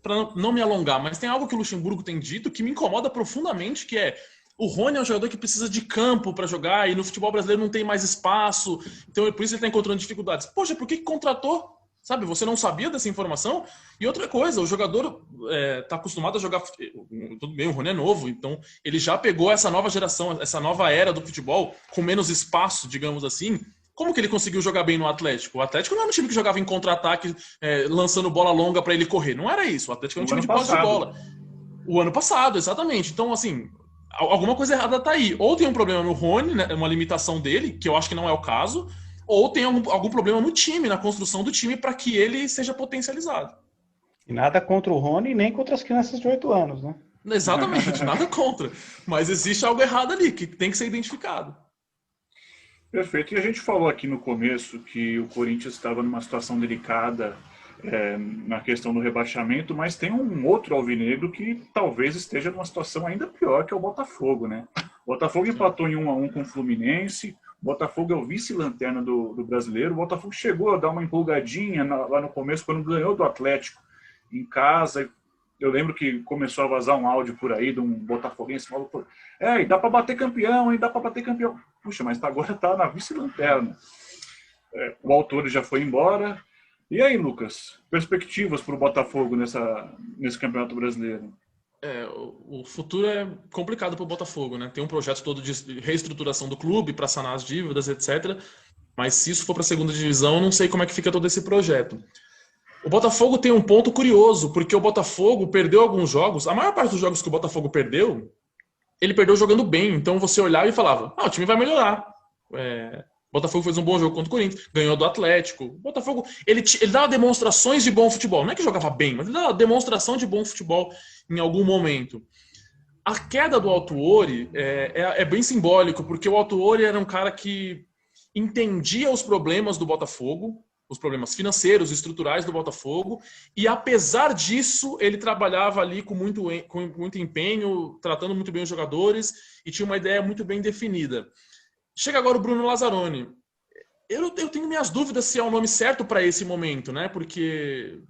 para não me alongar, mas tem algo que o Luxemburgo tem dito que me incomoda profundamente, que é o Rony é um jogador que precisa de campo para jogar e no futebol brasileiro não tem mais espaço, então por isso ele está encontrando dificuldades. Poxa, por que contratou? Sabe, você não sabia dessa informação? E outra coisa, o jogador está acostumado a jogar... Tudo bem, o Rony é novo, então ele já pegou essa nova geração, essa nova era do futebol, com menos espaço, digamos assim. Como que ele conseguiu jogar bem no Atlético? O Atlético não era um time que jogava em contra-ataque, lançando bola longa para ele correr. Não era isso. O Atlético era um time de posse de bola. O ano passado, exatamente. Então, assim, alguma coisa errada tá aí. Ou tem um problema no Rony, né, uma limitação dele, que eu acho que não é o caso, ou tem algum problema no time, na construção do time, para que ele seja potencializado. E nada contra o Rony, nem contra as crianças de 8 anos, né? Exatamente, nada contra. Mas existe algo errado ali, que tem que ser identificado. Perfeito. E a gente falou aqui no começo que o Corinthians estava numa situação delicada na questão do rebaixamento, mas tem um outro alvinegro que talvez esteja numa situação ainda pior, que é o Botafogo, né? O Botafogo empatou em 1-1 com o Fluminense. O Botafogo é o vice-lanterna do brasileiro. O Botafogo chegou a dar uma empolgadinha lá no começo, quando ganhou do Atlético em casa. Eu lembro que começou a vazar um áudio por aí de um botafoguense falando: e dá para bater campeão, hein? Dá para bater campeão. Puxa, mas agora tá na vice-lanterna. O autor já foi embora. E aí, Lucas? Perspectivas para o Botafogo nesse Campeonato Brasileiro? O futuro é complicado para o Botafogo, né? Tem um projeto todo de reestruturação do clube para sanar as dívidas, etc. Mas se isso for para a segunda divisão, não sei como é que fica todo esse projeto. O Botafogo tem um ponto curioso, porque o Botafogo perdeu alguns jogos. A maior parte dos jogos que o Botafogo perdeu, ele perdeu jogando bem. Então você olhava e falava: o time vai melhorar. O Botafogo fez um bom jogo contra o Corinthians, ganhou do Atlético. O Botafogo, ele dava demonstrações de bom futebol. Não é que jogava bem, mas ele dava demonstração de bom futebol em algum momento. A queda do Autuori é bem simbólico, porque o Autuori era um cara que entendia os problemas do Botafogo, os problemas financeiros e estruturais do Botafogo, e apesar disso, ele trabalhava ali com muito empenho, tratando muito bem os jogadores, e tinha uma ideia muito bem definida. Chega agora o Bruno Lazzaroni. Eu tenho minhas dúvidas se é o nome certo para esse momento, né? Porque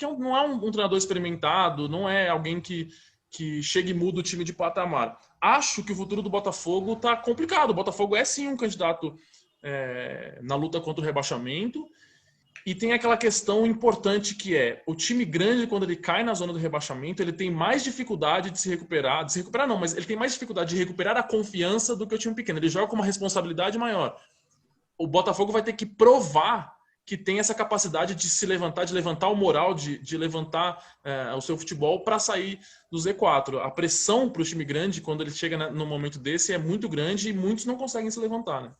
não é um treinador experimentado, não é alguém que chega e muda o time de patamar. Acho que o futuro do Botafogo está complicado. O Botafogo é sim um candidato na luta contra o rebaixamento. E tem aquela questão importante que é: o time grande, quando ele cai na zona do rebaixamento, ele tem mais dificuldade de se recuperar. De se recuperar não, mas ele tem mais dificuldade de recuperar a confiança do que o time pequeno. Ele joga com uma responsabilidade maior. O Botafogo vai ter que provar que tem essa capacidade de se levantar, de levantar o moral, de levantar o seu futebol para sair do Z4. A pressão para o time grande, quando ele chega num momento desse, é muito grande e muitos não conseguem se levantar, né?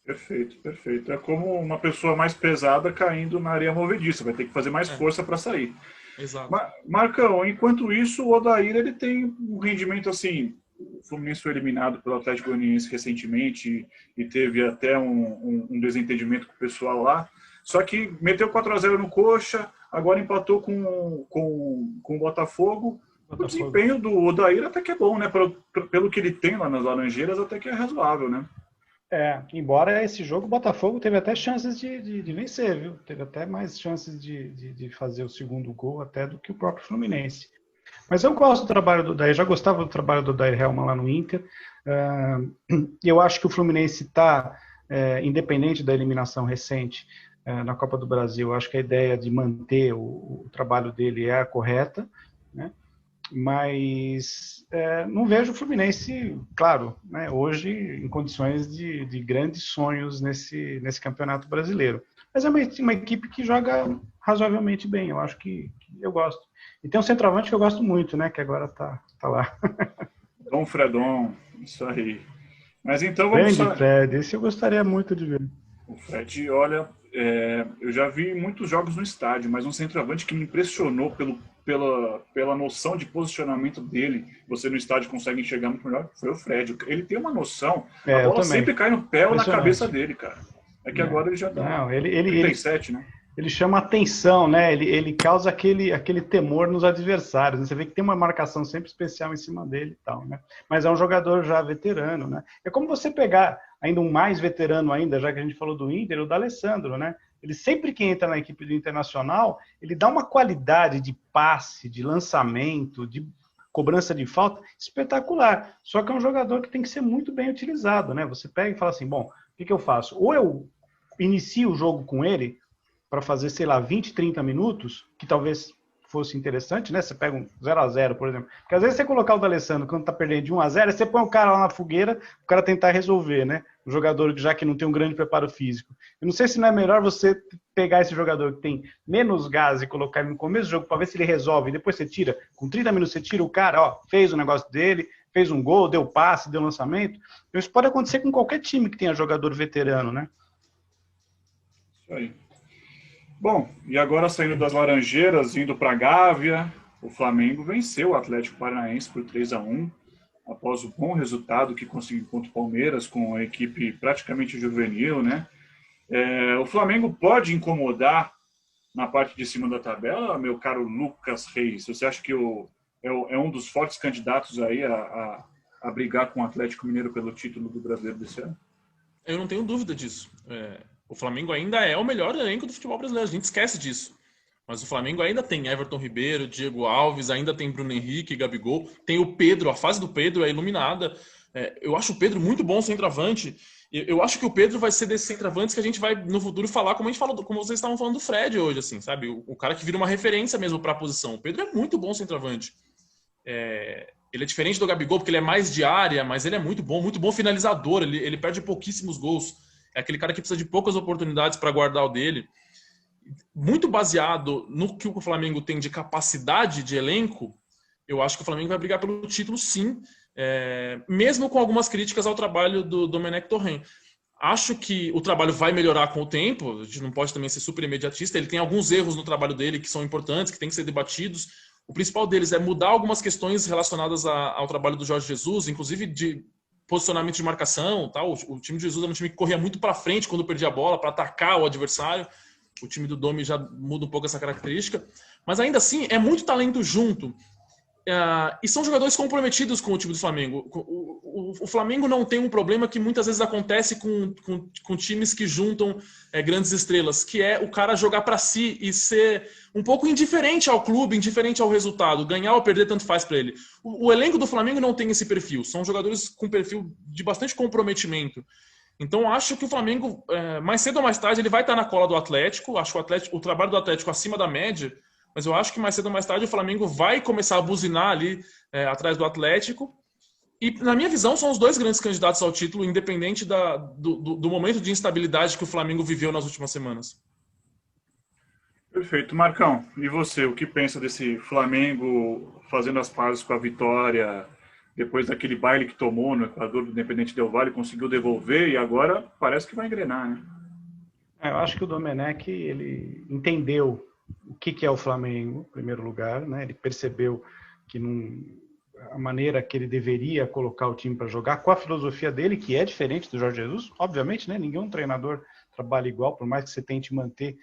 Perfeito, perfeito. É como uma pessoa mais pesada caindo na areia movediça, vai ter que fazer mais força para sair. Exato. Marcão, enquanto isso, o Odair ele tem um rendimento assim. O Fluminense foi eliminado pelo Atlético Goianiense recentemente e teve até um desentendimento com o pessoal lá. Só que meteu 4-0 no Coxa, agora empatou com o Botafogo. O desempenho do Odair até que é bom, né? Pelo que ele tem lá nas Laranjeiras, até que é razoável, né? Embora esse jogo o Botafogo teve até chances de vencer, viu? Teve até mais chances de fazer o segundo gol até do que o próprio Fluminense. Mas eu gosto do trabalho do Dair, já gostava do trabalho do Dair Helman lá no Inter. Eu acho que o Fluminense está, independente da eliminação recente na Copa do Brasil, eu acho que a ideia de manter o trabalho dele é a correta, né? Mas não vejo o Fluminense, claro, né, hoje em condições de grandes sonhos nesse campeonato brasileiro. Mas é uma equipe que joga razoavelmente bem, eu acho que eu gosto. E tem um centroavante que eu gosto muito, né, que agora tá lá. Dom Fredon, isso aí. Mas então vamos Grande Fred, esse eu gostaria muito de ver. O Fred, olha, eu já vi muitos jogos no estádio, mas um centroavante que me impressionou pela noção de posicionamento dele, você no estádio consegue enxergar muito melhor, foi o Fred. Ele tem uma noção, a bola sempre cai no pé ou na cabeça dele, cara. É que agora ele já tá 37, né? Ele chama atenção, né? Ele causa aquele temor nos adversários. Você vê que tem uma marcação sempre especial em cima dele e tal, né? Mas é um jogador já veterano, né? É como você pegar ainda um mais veterano ainda, já que a gente falou do Inter, o D'Alessandro, né? Ele sempre que entra na equipe do Internacional, ele dá uma qualidade de passe, de lançamento, de cobrança de falta espetacular. Só que é um jogador que tem que ser muito bem utilizado, né? Você pega e fala assim, bom, o que eu faço? Ou eu inicio o jogo com ele para fazer, sei lá, 20, 30 minutos, que talvez fosse interessante, né? Você pega um 0-0, por exemplo. Porque às vezes você colocar o D'Alessandro quando tá perdendo de 1-0, você põe o cara lá na fogueira, o cara tentar resolver, né? O jogador já que não tem um grande preparo físico. Eu não sei se não é melhor você pegar esse jogador que tem menos gás e colocar ele no começo do jogo para ver se ele resolve, e depois você tira, com 30 minutos você tira o cara, ó, fez o negócio dele, fez um gol, deu passe, deu lançamento. Então, isso pode acontecer com qualquer time que tenha jogador veterano, né? Isso aí. Bom, e agora saindo das Laranjeiras, indo para a Gávea, o Flamengo venceu o Atlético Paranaense por 3-1, após o bom resultado que conseguiu contra o Palmeiras, com a equipe praticamente juvenil, né? O Flamengo pode incomodar na parte de cima da tabela, meu caro Lucas Reis? Você acha que é um dos fortes candidatos aí a brigar com o Atlético Mineiro pelo título do Brasileiro desse ano? Eu não tenho dúvida disso. O Flamengo ainda é o melhor elenco do futebol brasileiro, a gente esquece disso. Mas o Flamengo ainda tem Everton Ribeiro, Diego Alves, ainda tem Bruno Henrique, Gabigol, tem o Pedro, a fase do Pedro é iluminada. Eu acho o Pedro muito bom centroavante. Eu acho que o Pedro vai ser desses centroavantes que a gente vai no futuro falar como a gente falou, como vocês estavam falando do Fred hoje, assim, sabe? O cara que vira uma referência mesmo para a posição. O Pedro é muito bom centroavante. Ele é diferente do Gabigol porque ele é mais de área, mas ele é muito bom finalizador. Ele perde pouquíssimos gols. É aquele cara que precisa de poucas oportunidades para guardar o dele. Muito baseado no que o Flamengo tem de capacidade de elenco, eu acho que o Flamengo vai brigar pelo título, sim, mesmo com algumas críticas ao trabalho do Domenech Torrent. Acho que o trabalho vai melhorar com o tempo, a gente não pode também ser super imediatista, ele tem alguns erros no trabalho dele que são importantes, que têm que ser debatidos. O principal deles é mudar algumas questões relacionadas ao trabalho do Jorge Jesus, inclusive de posicionamento de marcação. Tal. O time de Jesus era um time que corria muito para frente quando perdia a bola, para atacar o adversário. O time do Domi já muda um pouco essa característica. Mas ainda assim, é muito talento junto. E são jogadores comprometidos com o time do Flamengo. O Flamengo não tem um problema que muitas vezes acontece com times que juntam grandes estrelas, que é o cara jogar para si e ser um pouco indiferente ao clube, indiferente ao resultado. Ganhar ou perder, tanto faz para ele. O elenco do Flamengo não tem esse perfil. São jogadores com perfil de bastante comprometimento. Então, acho que o Flamengo, mais cedo ou mais tarde, ele vai estar na cola do Atlético. Acho o trabalho do Atlético acima da média. Mas eu acho que mais cedo ou mais tarde o Flamengo vai começar a buzinar ali atrás do Atlético. E, na minha visão, são os dois grandes candidatos ao título, independente do momento de instabilidade que o Flamengo viveu nas últimas semanas. Perfeito. Marcão, e você? O que pensa desse Flamengo fazendo as pazes com a vitória, depois daquele baile que tomou no Equador do Independente Del Valle, conseguiu devolver e agora parece que vai engrenar, né? Eu acho que o Domenech, ele entendeu o que é o Flamengo, em primeiro lugar, né? Ele percebeu que a maneira que ele deveria colocar o time para jogar, com a filosofia dele, que é diferente do Jorge Jesus, obviamente, né? Nenhum treinador trabalha igual, por mais que você tente manter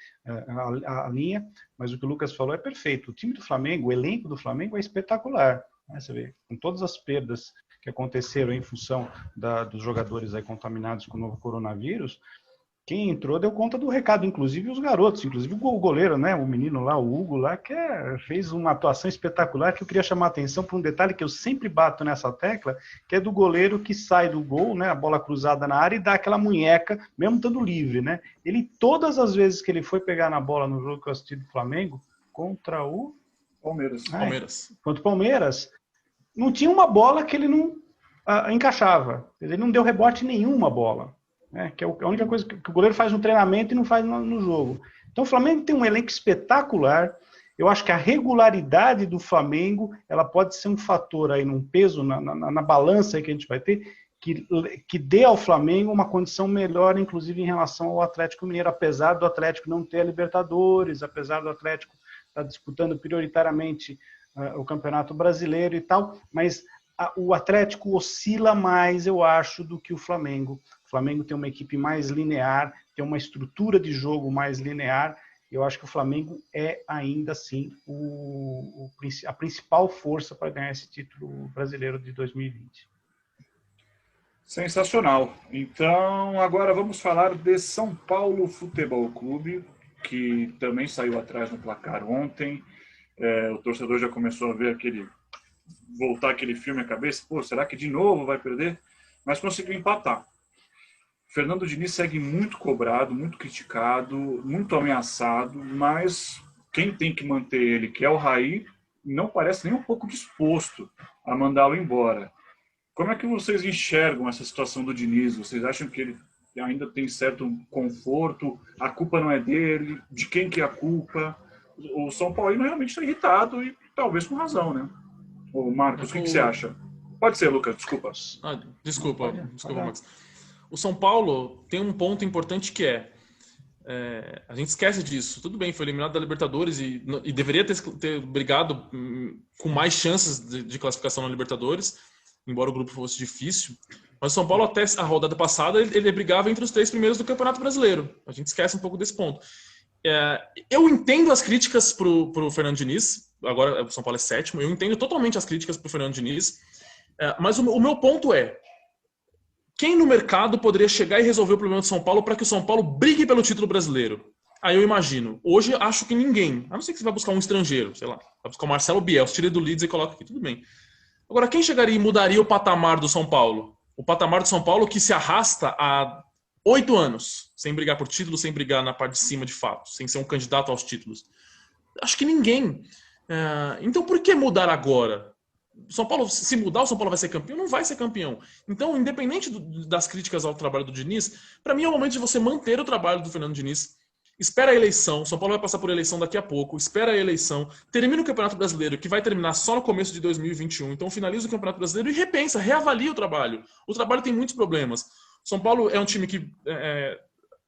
a linha, mas o que o Lucas falou é perfeito. O time do Flamengo, o elenco do Flamengo é espetacular, né? Você vê, com todas as perdas que aconteceram em função dos jogadores aí contaminados com o novo coronavírus, quem entrou deu conta do recado, inclusive os garotos, inclusive o goleiro, né, o menino lá, o Hugo lá, que fez uma atuação espetacular, que eu queria chamar a atenção para um detalhe que eu sempre bato nessa tecla, que é do goleiro que sai do gol, né, a bola cruzada na área e dá aquela munheca, mesmo estando livre, né? Ele, todas as vezes que ele foi pegar na bola no jogo que eu assisti do Flamengo, contra o Palmeiras. Contra o Palmeiras, não tinha uma bola que ele não encaixava. Ele não deu rebote em nenhuma bola. Né? Que é a única coisa que o goleiro faz no treinamento e não faz no jogo. Então o Flamengo tem um elenco espetacular. Eu acho que a regularidade do Flamengo ela pode ser um fator aí num peso, na balança aí que a gente vai ter, que dê ao Flamengo uma condição melhor, inclusive em relação ao Atlético Mineiro, apesar do Atlético não ter a Libertadores, apesar do Atlético estar disputando prioritariamente o Campeonato Brasileiro e tal, mas o Atlético oscila mais, eu acho, do que o Flamengo. O Flamengo tem uma equipe mais linear, tem uma estrutura de jogo mais linear. Eu acho que o Flamengo é ainda assim a principal força para ganhar esse título brasileiro de 2020. Sensacional. Então, agora vamos falar de São Paulo Futebol Clube, que também saiu atrás no placar ontem. O torcedor já começou a ver voltar aquele filme à cabeça. Pô, será que de novo vai perder? Mas conseguiu empatar. Fernando Diniz segue muito cobrado, muito criticado, muito ameaçado, mas quem tem que manter ele, que é o Raí, não parece nem um pouco disposto a mandá-lo embora. Como é que vocês enxergam essa situação do Diniz? Vocês acham que ele ainda tem certo conforto? A culpa não é dele? De quem que é a culpa? O São Paulo realmente está irritado e talvez com razão, né? Ô, Marcos, o que você acha? Pode ser, Lucas, desculpa. Desculpa, Max. O São Paulo tem um ponto importante que a gente esquece disso. Tudo bem, foi eliminado da Libertadores e deveria ter brigado com mais chances de classificação na Libertadores, embora o grupo fosse difícil. Mas o São Paulo, até a rodada passada, ele brigava entre os 3 primeiros do Campeonato Brasileiro. A gente esquece um pouco desse ponto. Eu entendo as críticas pro Fernando Diniz, agora o São Paulo é 7º, eu entendo totalmente as críticas pro Fernando Diniz, mas o meu ponto é, quem no mercado poderia chegar e resolver o problema do São Paulo para que o São Paulo brigue pelo título brasileiro? Aí eu imagino, hoje acho que ninguém, a não ser que você vai buscar um estrangeiro, sei lá, vai buscar o Marcelo Bielsa, tira do Leeds e coloca aqui, tudo bem. Agora, quem chegaria e mudaria o patamar do São Paulo? O patamar do São Paulo que se arrasta há 8 anos, sem brigar por título, sem brigar na parte de cima de fato, sem ser um candidato aos títulos. Acho que ninguém. Então por que mudar agora? São Paulo, se mudar, o São Paulo vai ser campeão? Não vai ser campeão. Então, independente das críticas ao trabalho do Diniz, para mim é o momento de você manter o trabalho do Fernando Diniz. Espera a eleição, São Paulo vai passar por eleição daqui a pouco, espera a eleição, termina o Campeonato Brasileiro, que vai terminar só no começo de 2021, então finaliza o Campeonato Brasileiro e repensa, reavalia o trabalho. O trabalho tem muitos problemas. São Paulo é um time que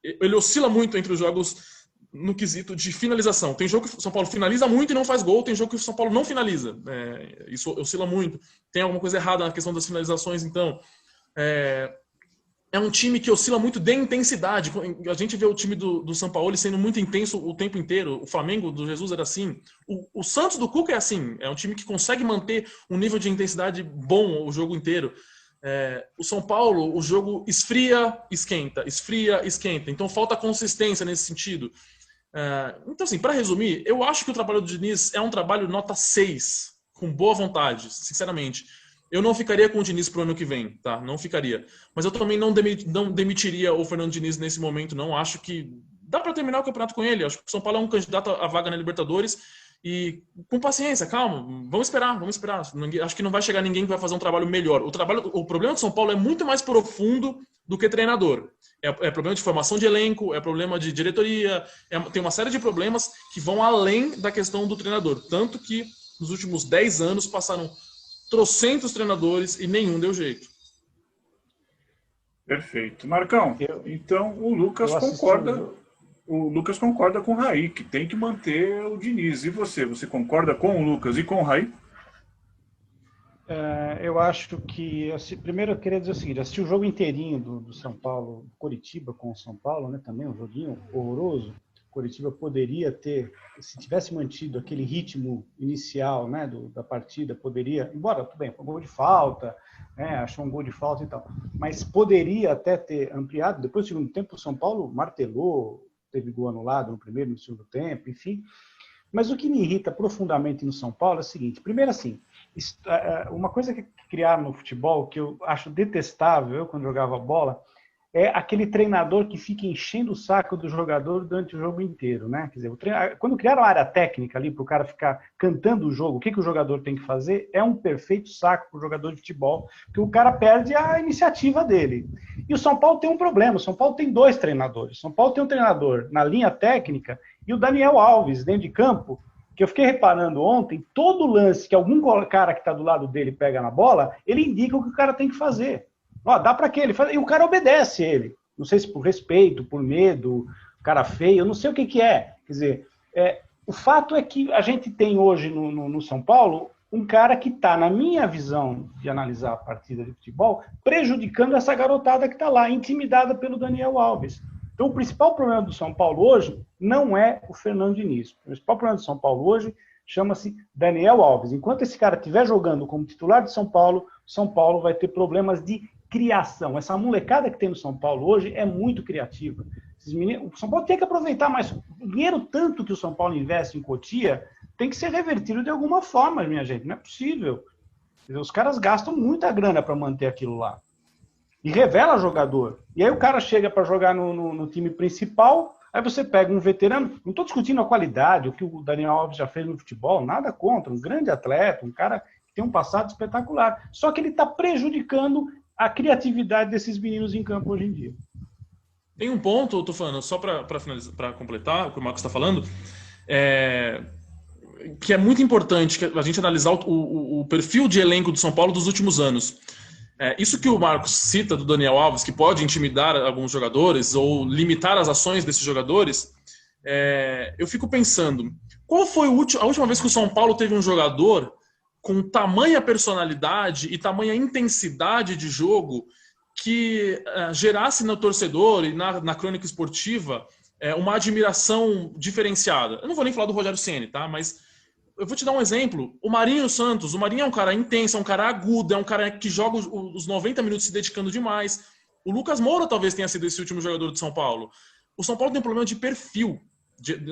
ele oscila muito entre os jogos no quesito de finalização. Tem jogo que o São Paulo finaliza muito e não faz gol, tem jogo que o São Paulo não finaliza. Isso oscila muito. Tem alguma coisa errada na questão das finalizações, então. É um time que oscila muito de intensidade. A gente vê o time do São Paulo sendo muito intenso o tempo inteiro. O Flamengo do Jesus era assim. O Santos do Cuca é assim. É um time que consegue manter um nível de intensidade bom o jogo inteiro. O São Paulo, o jogo esfria, esquenta. Esfria, esquenta. Então falta consistência nesse sentido. Então, assim, para resumir, eu acho que o trabalho do Diniz é um trabalho nota 6, com boa vontade, sinceramente. Eu não ficaria com o Diniz pro ano que vem, tá? Não ficaria. Mas eu também não demitiria o Fernando Diniz nesse momento, não. Acho que dá para terminar o campeonato com ele. Acho que o São Paulo é um candidato à vaga na Libertadores. E com paciência, calma, vamos esperar. Acho que não vai chegar ninguém que vai fazer um trabalho melhor. O problema do São Paulo é muito mais profundo do que treinador. É problema de formação de elenco, é problema de diretoria, tem uma série de problemas que vão além da questão do treinador. Tanto que nos últimos 10 anos passaram trocentos treinadores e nenhum deu jeito. Perfeito. Marcão, então o Lucas concorda. O Lucas concorda com o Raí, que tem que manter o Diniz. E você? Você concorda com o Lucas e com o Raí? Eu acho que... Primeiro eu queria dizer o seguinte, assisti o jogo inteirinho do São Paulo, Coritiba com o São Paulo, né, também um joguinho horroroso. Coritiba poderia ter, se tivesse mantido aquele ritmo inicial, né, da partida, poderia, embora, tudo bem, foi um gol de falta, né, achou um gol de falta e tal, mas poderia até ter ampliado. Depois do segundo tempo, o São Paulo martelou, teve gol anulado no primeiro e no segundo tempo, enfim. Mas o que me irrita profundamente no São Paulo é o seguinte: primeiro, assim, uma coisa que criaram no futebol que eu acho detestável, eu quando jogava bola, é aquele treinador que fica enchendo o saco do jogador durante o jogo inteiro, né? Quer dizer, quando criaram a área técnica ali para o cara ficar cantando o jogo, o que o jogador tem que fazer, é um perfeito saco para o jogador de futebol, porque o cara perde a iniciativa dele. E o São Paulo tem um problema: o São Paulo tem 2 treinadores. O São Paulo tem um treinador na linha técnica e o Daniel Alves, dentro de campo, que eu fiquei reparando ontem, todo lance que algum cara que está do lado dele pega na bola, ele indica o que o cara tem que fazer. Ó, dá para quê? Ele faz, e o cara obedece ele. Não sei se por respeito, por medo, cara feio, eu não sei o que é. Quer dizer, o fato é que a gente tem hoje no São Paulo um cara que está, na minha visão de analisar a partida de futebol, prejudicando essa garotada que está lá, intimidada pelo Daniel Alves. Então, o principal problema do São Paulo hoje não é o Fernando Diniz. O principal problema do São Paulo hoje chama-se Daniel Alves. Enquanto esse cara estiver jogando como titular de São Paulo vai ter problemas de criação. Essa molecada que tem no São Paulo hoje é muito criativa. O São Paulo tem que aproveitar mais. O dinheiro tanto que o São Paulo investe em Cotia tem que ser revertido de alguma forma, minha gente. Não é possível. Os caras gastam muita grana para manter aquilo lá. E revela jogador. E aí o cara chega para jogar no time principal, aí você pega um veterano. Não estou discutindo a qualidade, o que o Daniel Alves já fez no futebol, nada contra. Um grande atleta, um cara que tem um passado espetacular. Só que ele está prejudicando a criatividade desses meninos em campo hoje em dia. Tem um ponto, Tufano, só para finalizar, para completar o que o Marcos está falando, que é muito importante que a gente analisar o perfil de elenco do São Paulo dos últimos anos. Isso que o Marcos cita do Daniel Alves, que pode intimidar alguns jogadores ou limitar as ações desses jogadores, eu fico pensando, qual foi a última vez que o São Paulo teve um jogador com tamanha personalidade e tamanha intensidade de jogo que gerasse no torcedor e na crônica esportiva uma admiração diferenciada? Eu não vou nem falar do Rogério Ceni, tá? Mas eu vou te dar um exemplo. O Marinho Santos. O Marinho é um cara intenso, é um cara agudo, é um cara que joga os 90 minutos se dedicando demais. O Lucas Moura talvez tenha sido esse último jogador de São Paulo. O São Paulo tem um problema de perfil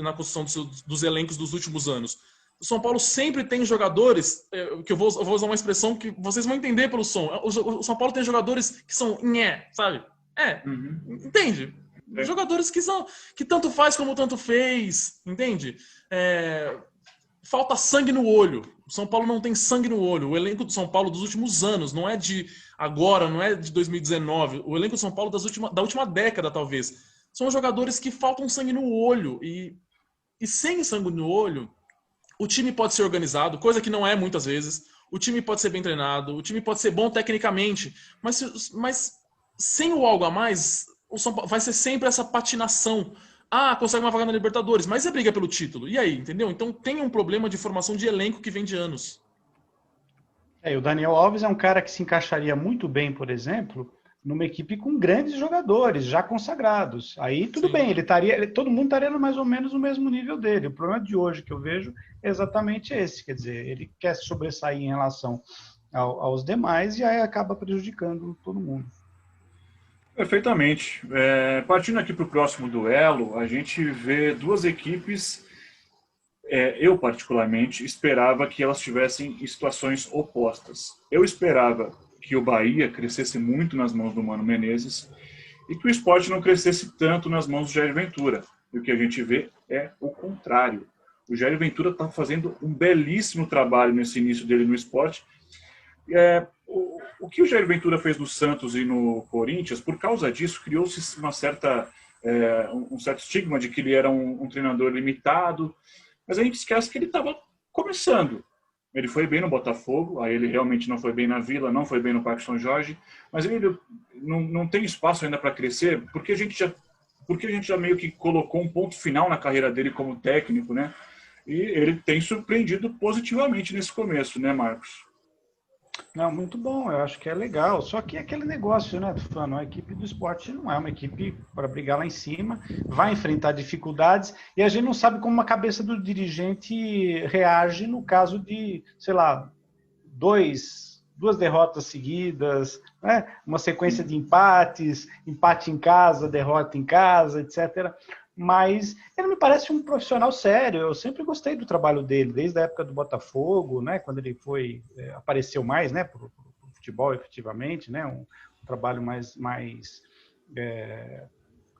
na construção dos elencos dos últimos anos. O São Paulo sempre tem jogadores, que eu vou usar uma expressão que vocês vão entender pelo som. O São Paulo tem jogadores que são sabe? Entende? Jogadores que tanto faz como tanto fez, entende? Falta sangue no olho. O São Paulo não tem sangue no olho. O elenco do São Paulo dos últimos anos, não é de agora, não é de 2019. O elenco do São Paulo da última década, talvez. São jogadores que faltam sangue no olho. E sem sangue no olho, o time pode ser organizado, coisa que não é muitas vezes. O time pode ser bem treinado, o time pode ser bom tecnicamente. Mas sem o algo a mais, o São Paulo vai ser sempre essa patinação. Consegue uma vaga na Libertadores, mas é briga pelo título. E aí, entendeu? Então tem um problema de formação de elenco que vem de anos. E o Daniel Alves é um cara que se encaixaria muito bem, por exemplo, numa equipe com grandes jogadores, já consagrados. Aí tudo bem, todo mundo estaria mais ou menos no mesmo nível dele. O problema de hoje que eu vejo é exatamente esse. Quer dizer, ele quer sobressair em relação aos demais e aí acaba prejudicando todo mundo. Perfeitamente. Partindo aqui para o próximo duelo, a gente vê duas equipes, eu particularmente esperava que elas tivessem em situações opostas. Eu esperava que o Bahia crescesse muito nas mãos do Mano Menezes e que o Sport não crescesse tanto nas mãos do Jair Ventura. E o que a gente vê é o contrário. O Jair Ventura está fazendo um belíssimo trabalho nesse início dele no Sport. O que o Jair Ventura fez no Santos e no Corinthians, por causa disso, criou-se um certo estigma de que ele era um treinador limitado, mas a gente esquece que ele estava começando. Ele foi bem no Botafogo, aí ele realmente não foi bem na Vila, não foi bem no Parque São Jorge, mas ele não tem espaço ainda para crescer, porque a gente já meio que colocou um ponto final na carreira dele como técnico, né? E ele tem surpreendido positivamente nesse começo, né, Marcos? Não, muito bom, eu acho que é legal. Só que é aquele negócio, né, Tufano? A equipe do esporte não é uma equipe para brigar lá em cima, vai enfrentar dificuldades e a gente não sabe como a cabeça do dirigente reage no caso de, sei lá, duas derrotas seguidas, né? Uma sequência de empates, empate em casa, derrota em casa, etc. Mas ele me parece um profissional sério. Eu sempre gostei do trabalho dele, desde a época do Botafogo, né? Quando ele apareceu mais, né? Para o futebol, efetivamente, né? Um trabalho mais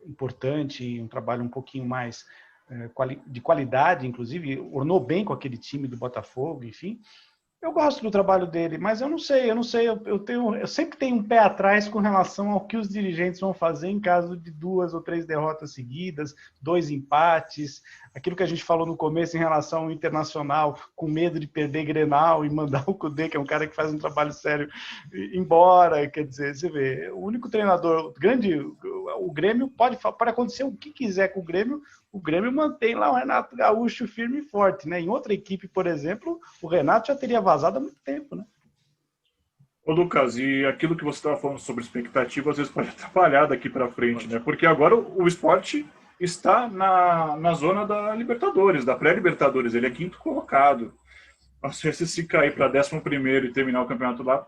importante, um trabalho um pouquinho mais de qualidade, inclusive, ornou bem com aquele time do Botafogo, enfim. Eu gosto do trabalho dele, mas eu não sei, eu sempre tenho um pé atrás com relação ao que os dirigentes vão fazer em caso de 2 ou 3 derrotas seguidas, 2 empates, aquilo que a gente falou no começo em relação ao Internacional, com medo de perder Grenal e mandar o Cudê, que é um cara que faz um trabalho sério, embora. Quer dizer, você vê, o único treinador grande, o Grêmio pode acontecer o que quiser com o Grêmio mantém lá o Renato Gaúcho firme e forte, né? Em outra equipe, por exemplo, o Renato já teria vazado há muito tempo, né? Ô, Lucas, e aquilo que você estava falando sobre expectativa, às vezes pode atrapalhar daqui para frente, né? Porque agora o esporte está na zona da Libertadores, da pré-Libertadores, ele é 5º colocado. Às vezes, se cair para 11º e terminar o campeonato lá,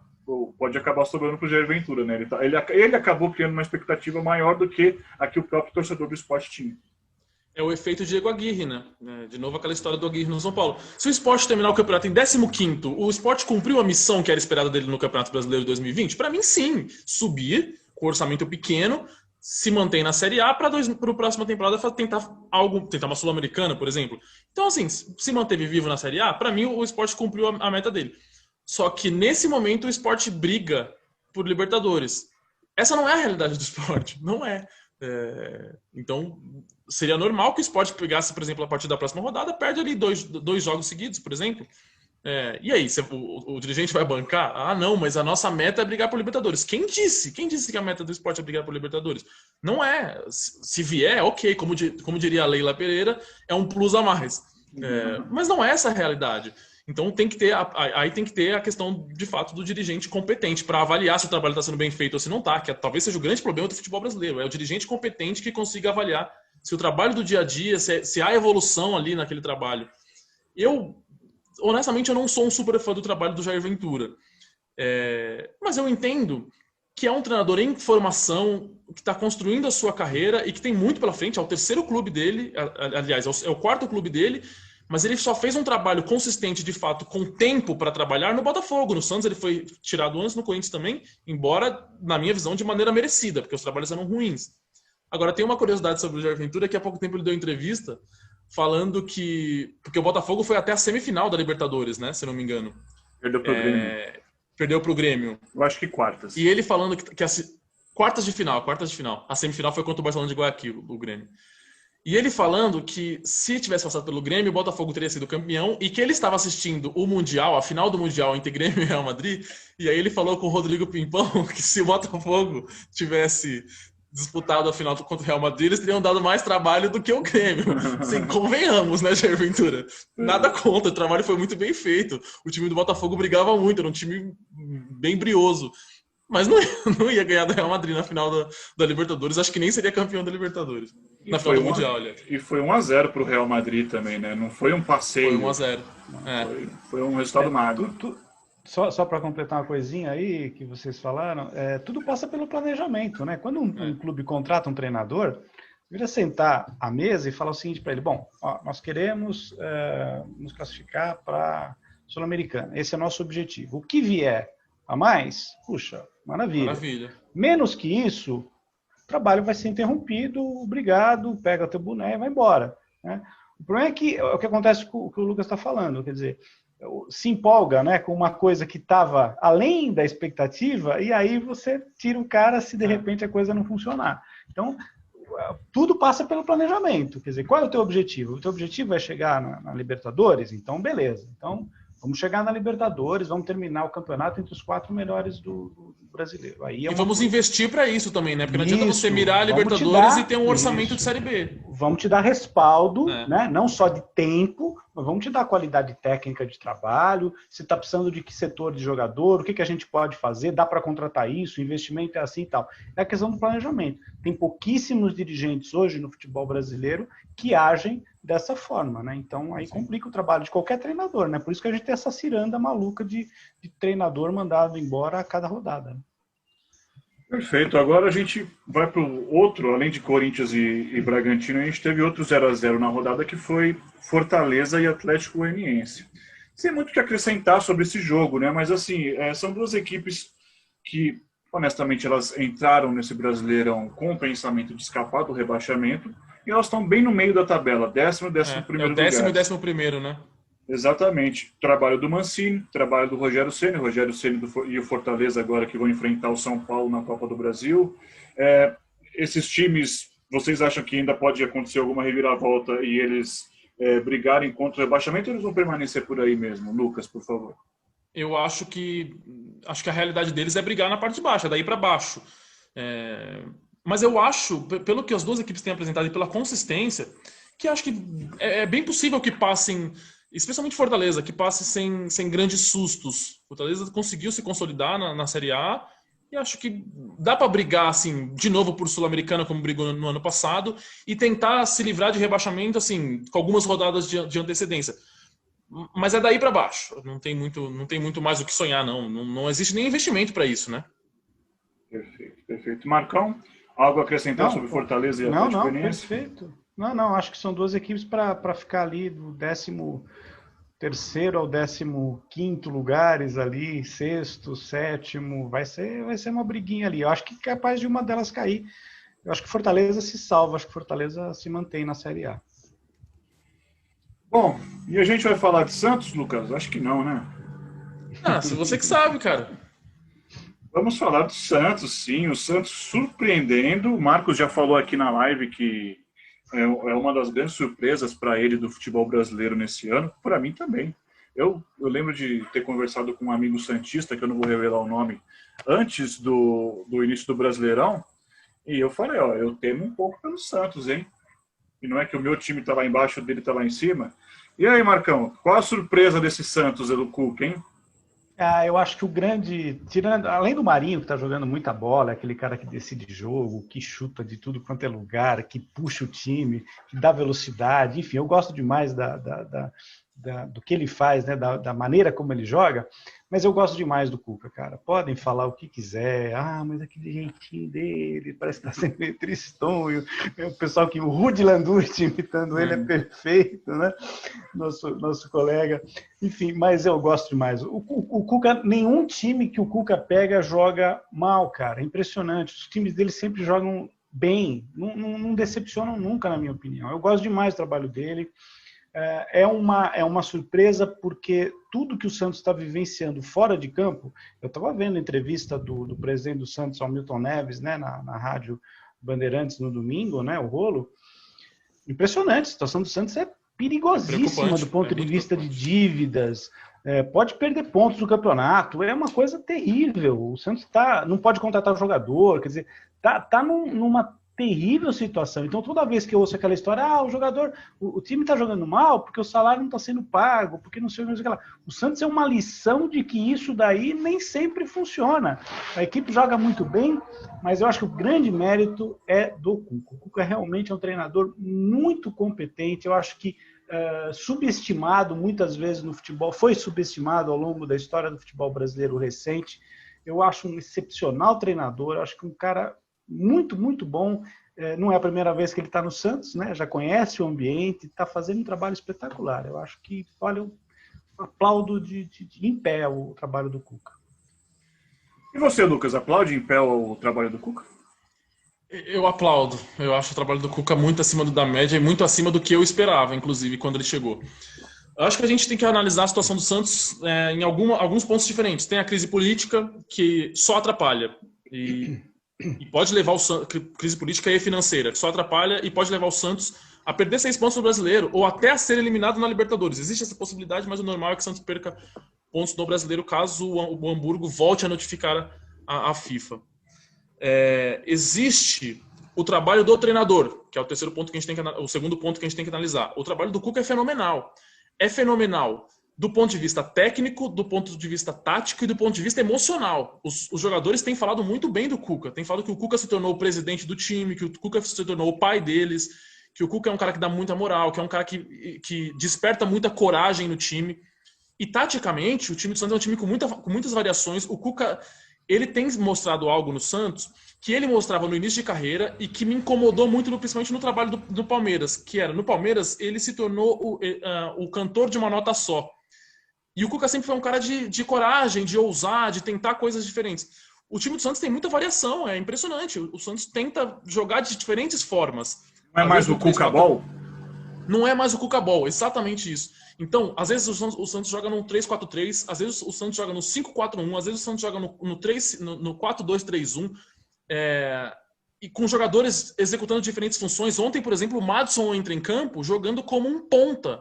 pode acabar sobrando para o Jair Ventura, né? Ele acabou criando uma expectativa maior do que a que o próprio torcedor do esporte tinha. É o efeito Diego Aguirre, né? De novo aquela história do Aguirre no São Paulo. Se o Sport terminar o campeonato em 15º, o Sport cumpriu a missão que era esperada dele no Campeonato Brasileiro de 2020? Para mim, sim. Subir, com orçamento pequeno, se mantém na Série A para a próxima temporada tentar uma Sul-Americana, por exemplo. Então, assim, se manteve vivo na Série A, para mim o Sport cumpriu a meta dele. Só que nesse momento o Sport briga por Libertadores. Essa não é a realidade do Sport, não é. Então, seria normal que o Sport pegasse, por exemplo, a partir da próxima rodada, perde ali dois jogos seguidos, por exemplo. E aí, o dirigente vai bancar? Ah, não, mas a nossa meta é brigar por Libertadores. Quem disse que a meta do Sport é brigar por Libertadores? Não é. Se vier, ok, como diria a Leila Pereira, é um plus a mais. Mas não é essa a realidade. Então tem que ter a questão, de fato, do dirigente competente para avaliar se o trabalho está sendo bem feito ou se não está, que talvez seja o grande problema do futebol brasileiro. É o dirigente competente que consiga avaliar se o trabalho do dia a dia, se há evolução ali naquele trabalho. Honestamente, eu não sou um super fã do trabalho do Jair Ventura. Mas eu entendo que é um treinador em formação, que está construindo a sua carreira e que tem muito pela frente. É o 3º clube dele, aliás, é o 4º clube dele, mas ele só fez um trabalho consistente, de fato, com tempo para trabalhar no Botafogo. No Santos ele foi tirado antes, no Corinthians também, embora, na minha visão, de maneira merecida, porque os trabalhos eram ruins. Agora, tem uma curiosidade sobre o Jair Ventura, que há pouco tempo ele deu entrevista falando que... Porque o Botafogo foi até a semifinal da Libertadores, né? Se eu não me engano. Perdeu pro Grêmio. Perdeu pro Grêmio. Eu acho que quartas. E ele falando que quartas de final. A semifinal foi contra o Barcelona de Guayaquil, o Grêmio. E ele falando que se tivesse passado pelo Grêmio, o Botafogo teria sido campeão e que ele estava assistindo o Mundial, a final do Mundial entre Grêmio e Real Madrid, e aí ele falou com o Rodrigo Pimpão que se o Botafogo tivesse disputado a final contra o Real Madrid, eles teriam dado mais trabalho do que o Grêmio. Assim, convenhamos, né, Jair Ventura? Nada contra, o trabalho foi muito bem feito. O time do Botafogo brigava muito, era um time bem brioso. Mas não ia ganhar do Real Madrid na final da Libertadores. Acho que nem seria campeão da Libertadores. Na final do Mundial, aliás. E foi 1-0 para o Real Madrid também, né? Não foi um passeio. Foi 1-0. Foi um resultado magro. Só para completar uma coisinha aí que vocês falaram, tudo passa pelo planejamento, né? Quando um clube contrata um treinador, deveria sentar à mesa e falar o seguinte para ele: bom, nós queremos nos classificar para Sul-Americana. Esse é o nosso objetivo. O que vier a mais, puxa, maravilha. Menos que isso, o trabalho vai ser interrompido, obrigado, pega teu boné e vai embora, né? O problema é que o que acontece com o que o Lucas está falando, quer dizer, se empolga, né, com uma coisa que estava além da expectativa e aí você tira o cara se de repente a coisa não funcionar. Então, tudo passa pelo planejamento. Quer dizer, qual é o teu objetivo? O teu objetivo é chegar na Libertadores? Então, beleza. Então, vamos chegar na Libertadores, vamos terminar o campeonato entre os 4 melhores do brasileiro. Aí e vamos investir para isso também, né? Porque não adianta você mirar a Libertadores e ter um orçamento de Série B. vamos te dar respaldo, né? Não só de tempo, mas vamos te dar qualidade técnica de trabalho, se está precisando de que setor de jogador, o que a gente pode fazer, dá para contratar isso, o investimento é assim e tal. É a questão do planejamento. Tem pouquíssimos dirigentes hoje no futebol brasileiro que agem dessa forma, né? Então aí complica o trabalho de qualquer treinador, né? Por isso que a gente tem essa ciranda maluca de treinador mandado embora a cada rodada. Perfeito. Agora a gente vai para o outro, além de Corinthians e Bragantino, a gente teve outro 0-0 na rodada que foi Fortaleza e Atlético Goianiense. Sem muito o que acrescentar sobre esse jogo, né? Mas assim, são duas equipes que, honestamente, elas entraram nesse Brasileirão com o pensamento de escapar do rebaixamento e elas estão bem no meio da tabela, 10º e 11º lugar. É o 10º e 11º, né? Exatamente. Trabalho do Mancini, trabalho do Rogério Ceni e o Fortaleza agora que vão enfrentar o São Paulo na Copa do Brasil. Esses times, vocês acham que ainda pode acontecer alguma reviravolta e eles brigarem contra o rebaixamento ou eles vão permanecer por aí mesmo? Lucas, por favor. Eu acho que a realidade deles é brigar na parte de baixo, é daí para baixo. Mas eu acho, pelo que as duas equipes têm apresentado e pela consistência, que acho que é bem possível que passem, especialmente Fortaleza, que passe sem grandes sustos. Fortaleza conseguiu se consolidar na Série A e acho que dá para brigar assim, de novo por Sul-Americana, como brigou no ano passado, e tentar se livrar de rebaixamento assim, com algumas rodadas de antecedência. Mas é daí para baixo. Não tem muito mais o que sonhar, não. Não existe nem investimento para isso, né? Perfeito. Marcão, algo a acrescentar sobre Fortaleza e Atlético Goianiense? Perfeito. Não, acho que são duas equipes para ficar ali do 13º ao 15º lugares ali, 6º, 7º, vai ser uma briguinha ali. Eu acho que é capaz de uma delas cair. Eu acho que Fortaleza se salva, acho que Fortaleza se mantém na Série A. Bom, e a gente vai falar de Santos, Lucas? Acho que não, né? Se você que sabe, cara. Vamos falar do Santos, sim. O Santos surpreendendo. O Marcos já falou aqui na live que é uma das grandes surpresas para ele do futebol brasileiro nesse ano. Para mim também. Eu lembro de ter conversado com um amigo santista, que eu não vou revelar o nome, antes do início do Brasileirão. E eu falei, eu temo um pouco pelo Santos, hein? E não é que o meu time está lá embaixo, o dele está lá em cima. E aí, Marcão, qual a surpresa desse Santos, do Cuca, hein? Eu acho que o grande, além do Marinho, que está jogando muita bola, aquele cara que decide jogo, que chuta de tudo quanto é lugar, que puxa o time, que dá velocidade, enfim, eu gosto demais do que ele faz, né, da maneira como ele joga, mas eu gosto demais do Cuca, cara. Podem falar o que quiser, mas aquele jeitinho dele, parece que está sendo meio tristonho, o pessoal que o Rudy Landucci imitando ele é perfeito, né? Nosso colega. Enfim, mas eu gosto demais. O Cuca, nenhum time que o Cuca pega joga mal, cara. É impressionante. Os times dele sempre jogam bem, não decepcionam nunca, na minha opinião. Eu gosto demais do trabalho dele. É uma surpresa porque tudo que o Santos está vivenciando fora de campo, eu estava vendo a entrevista do presidente do Santos, Milton Neves, né, na rádio Bandeirantes no domingo, né, o Rolo. Impressionante, a situação do Santos é perigosíssima do ponto de vista de dívidas, pode perder pontos no campeonato, é uma coisa terrível. O Santos não pode contratar jogador, quer dizer, tá numa terrível situação. Então, toda vez que eu ouço aquela história, o time está jogando mal porque o salário não está sendo pago, porque não sei o que lá. O Santos é uma lição de que isso daí nem sempre funciona. A equipe joga muito bem, mas eu acho que o grande mérito é do Cuca. O Cuca realmente é um treinador muito competente, eu acho que subestimado muitas vezes no futebol, foi subestimado ao longo da história do futebol brasileiro recente. Eu acho um excepcional treinador, eu acho que um cara muito, muito bom. Não é a primeira vez que ele está no Santos, né? Já conhece o ambiente, está fazendo um trabalho espetacular. Eu acho que, olha, eu aplaudo em pé o trabalho do Cuca. E você, Lucas, aplaude em pé o trabalho do Cuca? Eu aplaudo. Eu acho o trabalho do Cuca muito acima da média e muito acima do que eu esperava, inclusive, quando ele chegou. Eu acho que a gente tem que analisar a situação do Santos em alguns pontos diferentes. Tem a crise política, que só atrapalha. E pode levar crise política e financeira, que só atrapalha e pode levar o Santos a perder 6 pontos no Brasileiro ou até a ser eliminado na Libertadores. Existe essa possibilidade, mas o normal é que o Santos perca pontos no Brasileiro caso o Hamburgo volte a notificar a FIFA. Existe o trabalho do treinador, que é o terceiro ponto que a gente tem o segundo ponto que a gente tem que analisar. O trabalho do Cuca é fenomenal. É fenomenal do ponto de vista técnico, do ponto de vista tático e do ponto de vista emocional. Os jogadores têm falado muito bem do Cuca. Têm falado que o Cuca se tornou o presidente do time, que o Cuca se tornou o pai deles, que o Cuca é um cara que dá muita moral, que é um cara que desperta muita coragem no time. E taticamente, o time do Santos é um time com muitas variações. O Cuca, ele tem mostrado algo no Santos que ele mostrava no início de carreira e que me incomodou muito, principalmente no trabalho do Palmeiras, que era, no Palmeiras, ele se tornou o cantor de uma nota só. E o Cuca sempre foi um cara de coragem, de ousar, de tentar coisas diferentes. O time do Santos tem muita variação, é impressionante. O Santos tenta jogar de diferentes formas. Não é mais o Cuca Ball? Não é mais o Cuca Ball, exatamente isso. Então, às vezes o Santos joga no 3-4-3, às vezes o Santos joga no 5-4-1, às vezes o Santos joga no 4-2-3-1, e com jogadores executando diferentes funções. Ontem, por exemplo, o Madison entra em campo jogando como um ponta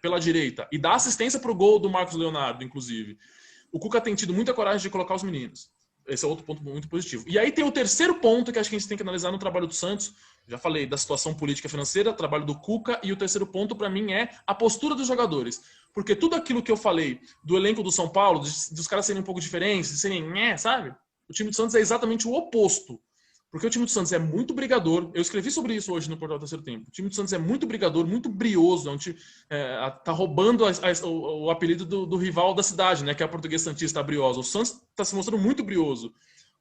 pela direita e dá assistência para o gol do Marcos Leonardo, inclusive. O Cuca tem tido muita coragem de colocar os meninos. Esse é outro ponto muito positivo. E aí tem o terceiro ponto que acho que a gente tem que analisar no trabalho do Santos. Já falei da situação política financeira, trabalho do Cuca, e o terceiro ponto para mim é a postura dos jogadores. Porque tudo aquilo que eu falei do elenco do São Paulo, dos caras serem um pouco diferentes, de serem, sabe? O time do Santos é exatamente o oposto. Porque o time do Santos é muito brigador. Eu escrevi sobre isso hoje no Portal Terceiro Tempo. O time do Santos é muito brigador, muito brioso. É um time, tá roubando o apelido do rival da cidade, né? Que é a Portuguesa Santista, a briosa. O Santos está se mostrando muito brioso.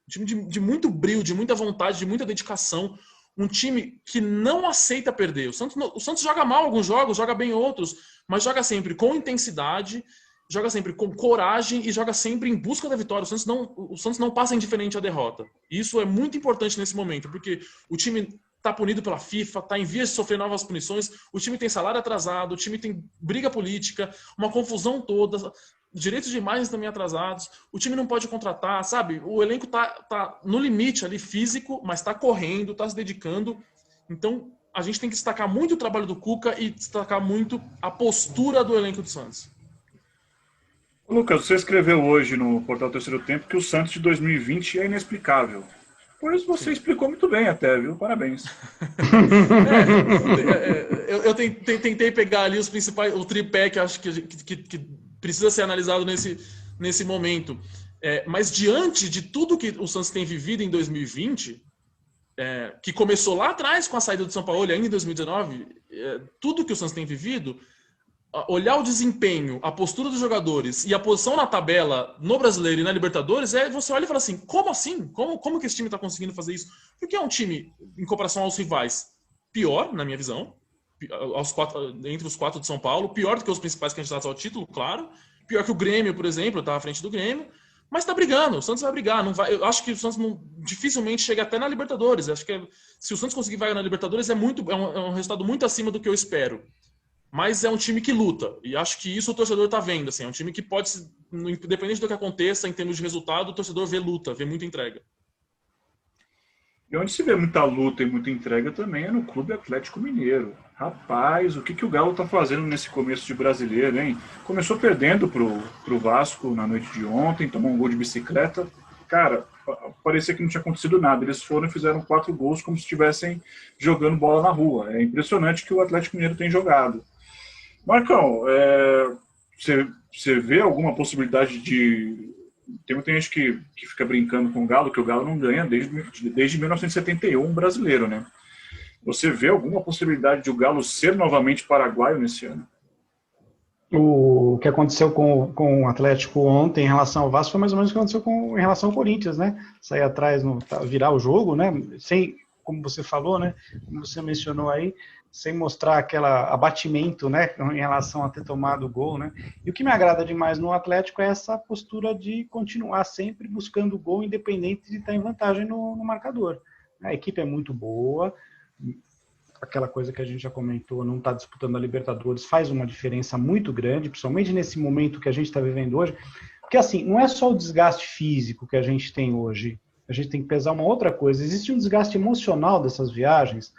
Um time de muito brio, de muita vontade, de muita dedicação. Um time que não aceita perder. O Santos joga mal alguns jogos, joga bem outros, mas joga sempre com intensidade, joga sempre com coragem e joga sempre em busca da vitória. O Santos não passa indiferente à derrota. E isso é muito importante nesse momento, porque o time está punido pela FIFA, está em vias de sofrer novas punições, o time tem salário atrasado, o time tem briga política, uma confusão toda, direitos de imagens também atrasados, o time não pode contratar, sabe? O elenco tá no limite ali físico, mas está correndo, está se dedicando. Então, a gente tem que destacar muito o trabalho do Cuca e destacar muito a postura do elenco do Santos. Lucas, você escreveu hoje no Portal Terceiro Tempo que o Santos de 2020 é inexplicável. Pois você explicou muito bem até, viu? Parabéns. Eu tentei pegar ali os principais, o tripé que acho que precisa ser analisado nesse momento. Mas diante de tudo que o Santos tem vivido em 2020, que começou lá atrás com a saída do São Paulo, ainda em 2019, tudo que o Santos tem vivido, olhar o desempenho, a postura dos jogadores e a posição na tabela no Brasileiro e na Libertadores, você olha e fala assim, como assim? Como que esse time está conseguindo fazer isso? Porque é um time, em comparação aos rivais, pior, na minha visão, entre os 4 de São Paulo, pior do que os principais candidatos ao título, claro, pior que o Grêmio, por exemplo, está à frente do Grêmio, mas está brigando, o Santos vai brigar. Eu acho que o Santos dificilmente chega até na Libertadores. Acho que se o Santos conseguir vaga na Libertadores, é um resultado muito acima do que eu espero. Mas é um time que luta, e acho que isso o torcedor está vendo. Assim, é um time que pode, independente do que aconteça, em termos de resultado, o torcedor vê luta, vê muita entrega. E onde se vê muita luta e muita entrega também é no Clube Atlético Mineiro. Rapaz, o que o Galo está fazendo nesse começo de Brasileiro, hein? Começou perdendo pro Vasco na noite de ontem, tomou um gol de bicicleta. Cara, parecia que não tinha acontecido nada. Eles foram e fizeram 4 gols como se estivessem jogando bola na rua. É impressionante que o Atlético Mineiro tem jogado. Marcão, você vê alguma possibilidade de... Tem muita gente que fica brincando com o Galo, que o Galo não ganha desde 1971 brasileiro, né? Você vê alguma possibilidade de o Galo ser novamente paraguaio nesse ano? O que aconteceu com o Atlético ontem em relação ao Vasco foi mais ou menos o que aconteceu em relação ao Corinthians, né? Sair atrás, virar o jogo, né? Sem, como você falou, né? Como você mencionou aí, sem mostrar aquele abatimento, né? Em relação a ter tomado o gol, né? E o que me agrada demais no Atlético é essa postura de continuar sempre buscando o gol, independente de estar em vantagem no marcador. A equipe é muito boa. Aquela coisa que a gente já comentou, não está disputando a Libertadores, faz uma diferença muito grande, principalmente nesse momento que a gente está vivendo hoje, porque assim, não é só o desgaste físico que a gente tem hoje, a gente tem que pesar uma outra coisa, existe um desgaste emocional dessas viagens,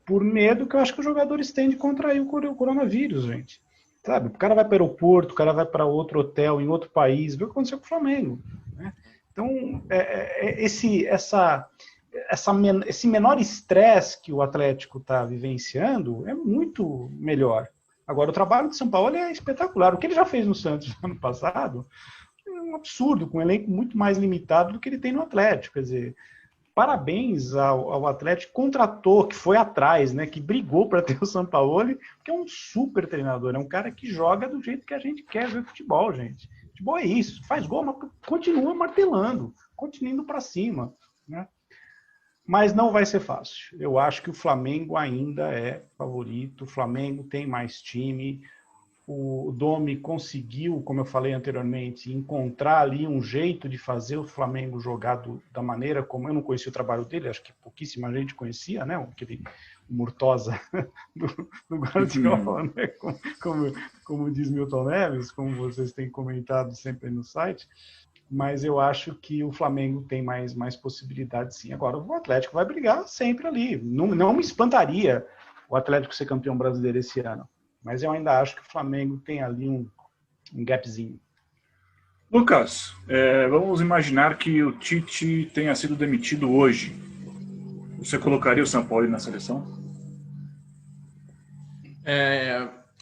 por medo que eu acho que os jogadores têm de contrair o coronavírus, gente. Sabe, o cara vai para o aeroporto, o cara vai para outro hotel, em outro país, vê o que aconteceu com o Flamengo, né? Então, esse menor estresse que o Atlético está vivenciando é muito melhor. Agora, o trabalho de São Paulo é espetacular. O que ele já fez no Santos no ano passado é um absurdo, com um elenco muito mais limitado do que ele tem no Atlético. Quer dizer, parabéns ao Atlético, contratou, que foi atrás, né, que brigou para ter o Sampaoli, que é um super treinador, é um cara que joga do jeito que a gente quer ver futebol, gente. Futebol é isso, faz gol, mas continua martelando, continua indo para cima, né? Mas não vai ser fácil. Eu acho que o Flamengo ainda é favorito, o Flamengo tem mais time, o Domi conseguiu, como eu falei anteriormente, encontrar ali um jeito de fazer o Flamengo jogar da maneira como eu não conhecia o trabalho dele, acho que pouquíssima gente conhecia, né? Aquele Murtosa do Guardiola, né? Como diz Milton Neves, como vocês têm comentado sempre no site. Mas eu acho que o Flamengo tem mais possibilidades, sim. Agora, o Atlético vai brigar sempre ali. Não me espantaria o Atlético ser campeão brasileiro esse ano. Mas eu ainda acho que o Flamengo tem ali um gapzinho. Lucas, vamos imaginar que o Tite tenha sido demitido hoje. Você colocaria o Sampaoli na seleção?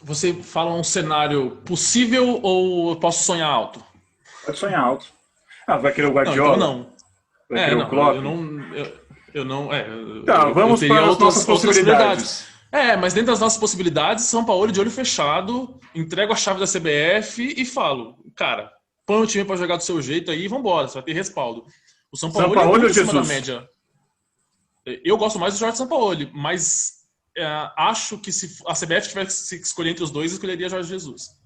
Você fala um cenário possível ou eu posso sonhar alto? Pode sonhar alto. Vai querer o Guardiola? Não. Vai querer o Klopp? Vamos para as nossas possibilidades. Mas dentro das nossas possibilidades, São Paulo de olho fechado, entrego a chave da CBF e falo, cara, põe o time para jogar do seu jeito aí e vambora, você vai ter respaldo. O São Paulo é muito acima da média. Eu gosto mais do Jorge Sampaoli, mas acho que se a CBF tivesse que escolher entre os dois, eu escolheria Jorge Jesus.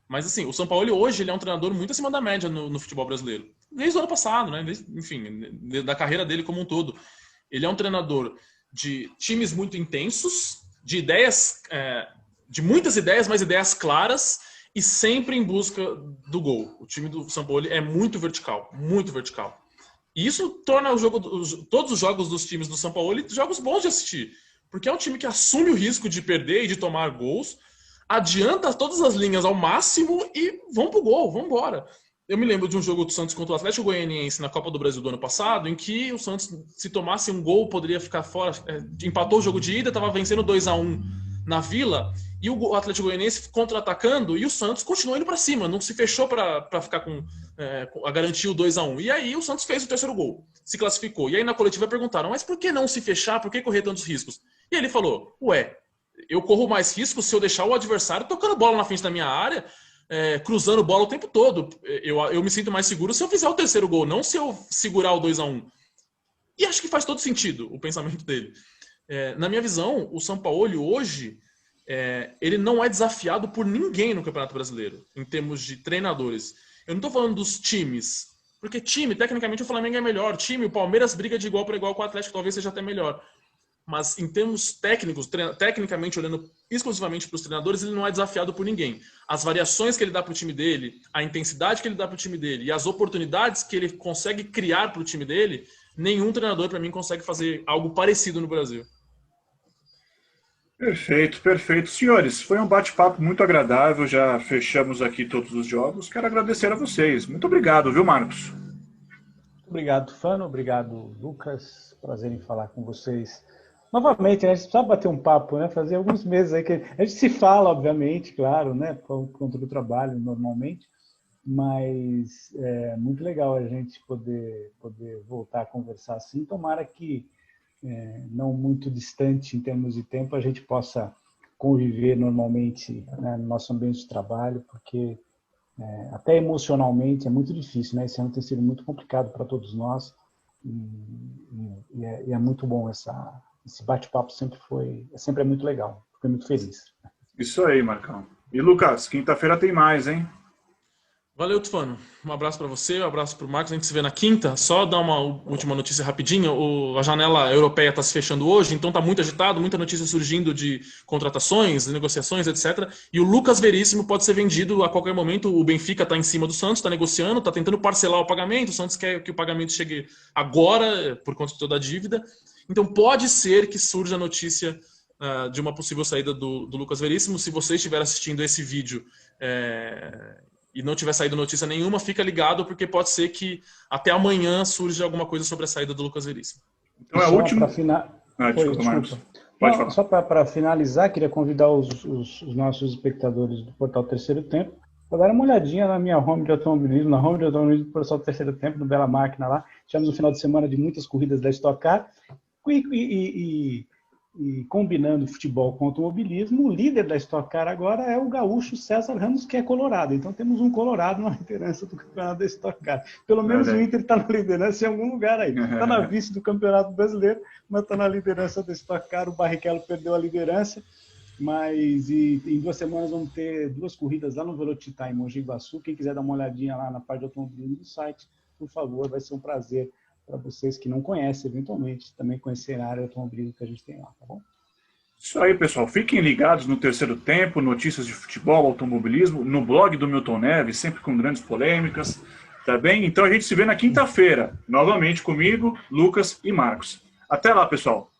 Mas assim, o São Paulo hoje ele é um treinador muito acima da média no futebol brasileiro. Desde o ano passado, né? Da carreira dele como um todo. Ele é um treinador de times muito intensos, de ideias, de muitas ideias, mas ideias claras e sempre em busca do gol. O time do São Paulo é muito vertical, muito vertical. E isso torna todos os jogos dos times do São Paulo jogos bons de assistir, porque é um time que assume o risco de perder e de tomar gols, adianta todas as linhas ao máximo e vão pro gol, vão embora. Eu me lembro de um jogo do Santos contra o Atlético Goianiense na Copa do Brasil do ano passado, em que o Santos, se tomasse um gol, poderia ficar fora. Empatou o jogo de ida, estava vencendo 2-1 na Vila, e o Atlético Goianiense contra-atacando, e o Santos continuou indo para cima, não se fechou para ficar a garantir o 2-1. E aí o Santos fez o terceiro gol, se classificou. E aí na coletiva perguntaram, mas por que não se fechar, por que correr tantos riscos? E ele falou, eu corro mais riscos se eu deixar o adversário tocando bola na frente da minha área, cruzando bola o tempo todo. Eu me sinto mais seguro se eu fizer o terceiro gol, não se eu segurar o 2-1. E acho que faz todo sentido o pensamento dele. Na minha visão, o Sampaoli hoje, ele não é desafiado por ninguém no Campeonato Brasileiro, em termos de treinadores. Eu não estou falando dos times, porque time, tecnicamente, o Flamengo é melhor. O Palmeiras briga de igual para igual com o Atlético, talvez seja até melhor. Mas em termos técnicos, tecnicamente, olhando exclusivamente para os treinadores, ele não é desafiado por ninguém. As variações que ele dá para o time dele, a intensidade que ele dá para o time dele e as oportunidades que ele consegue criar para o time dele, nenhum treinador, para mim, consegue fazer algo parecido no Brasil. Perfeito, perfeito. Senhores, foi um bate-papo muito agradável, já fechamos aqui todos os jogos. Quero agradecer a vocês. Muito obrigado, viu, Marcos? Obrigado, Fano. Obrigado, Lucas. Prazer em falar com vocês. Novamente, né, a gente precisa bater um papo, né? Fazer alguns meses aí que a gente se fala, obviamente, claro, né? Por conta do trabalho, normalmente, mas é muito legal a gente poder voltar a conversar assim. Tomara que, não muito distante em termos de tempo, a gente possa conviver normalmente, né, no nosso ambiente de trabalho, porque até emocionalmente é muito difícil, né? Esse ano tem sido muito complicado para todos nós e é muito bom esse bate-papo sempre é muito legal. Fiquei muito feliz. Isso aí, Marcão. E Lucas, quinta-feira tem mais, hein? Valeu, Tufano. Um abraço para você, um abraço para o Marcos. A gente se vê na quinta. Só dar uma última notícia rapidinho. A janela europeia está se fechando hoje, então está muito agitado, muita notícia surgindo de contratações, de negociações, etc. E o Lucas Veríssimo pode ser vendido a qualquer momento. O Benfica está em cima do Santos, está negociando, está tentando parcelar o pagamento. O Santos quer que o pagamento chegue agora, por conta de toda a dívida. Então pode ser que surja a notícia de uma possível saída do Lucas Veríssimo. Se você estiver assistindo esse vídeo e não tiver saído notícia nenhuma, fica ligado, porque pode ser que até amanhã surja alguma coisa sobre a saída do Lucas Veríssimo. Então é o último... Desculpa, Marcos. Pode falar. Só para finalizar, queria convidar os nossos espectadores do Portal Terceiro Tempo para dar uma olhadinha na minha home de automobilismo, na home de automobilismo do Portal Terceiro Tempo, no Bela Máquina lá. Tivemos um final de semana de muitas corridas da Stock Car e combinando futebol com automobilismo, o líder da Stock Car agora é o gaúcho César Ramos, que é colorado. Então temos um colorado na liderança do campeonato da Stock Car. Pelo menos o Inter está na liderança em algum lugar aí. Está na vice do Campeonato Brasileiro, mas está na liderança da Stock Car. O Barrichello perdeu a liderança, mas em 2 semanas vamos ter 2 corridas lá no Velocitar, em Mogi Guaçu. Quem quiser dar uma olhadinha lá na parte de automobilismo do site, por favor, vai ser um prazer para vocês que não conhecem, eventualmente, também conhecer a área automobilismo que a gente tem lá, tá bom? Isso aí, pessoal. Fiquem ligados no Terceiro Tempo, notícias de futebol, automobilismo, no blog do Milton Neves, sempre com grandes polêmicas, tá bem? Então a gente se vê na quinta-feira, novamente comigo, Lucas e Marcos. Até lá, pessoal.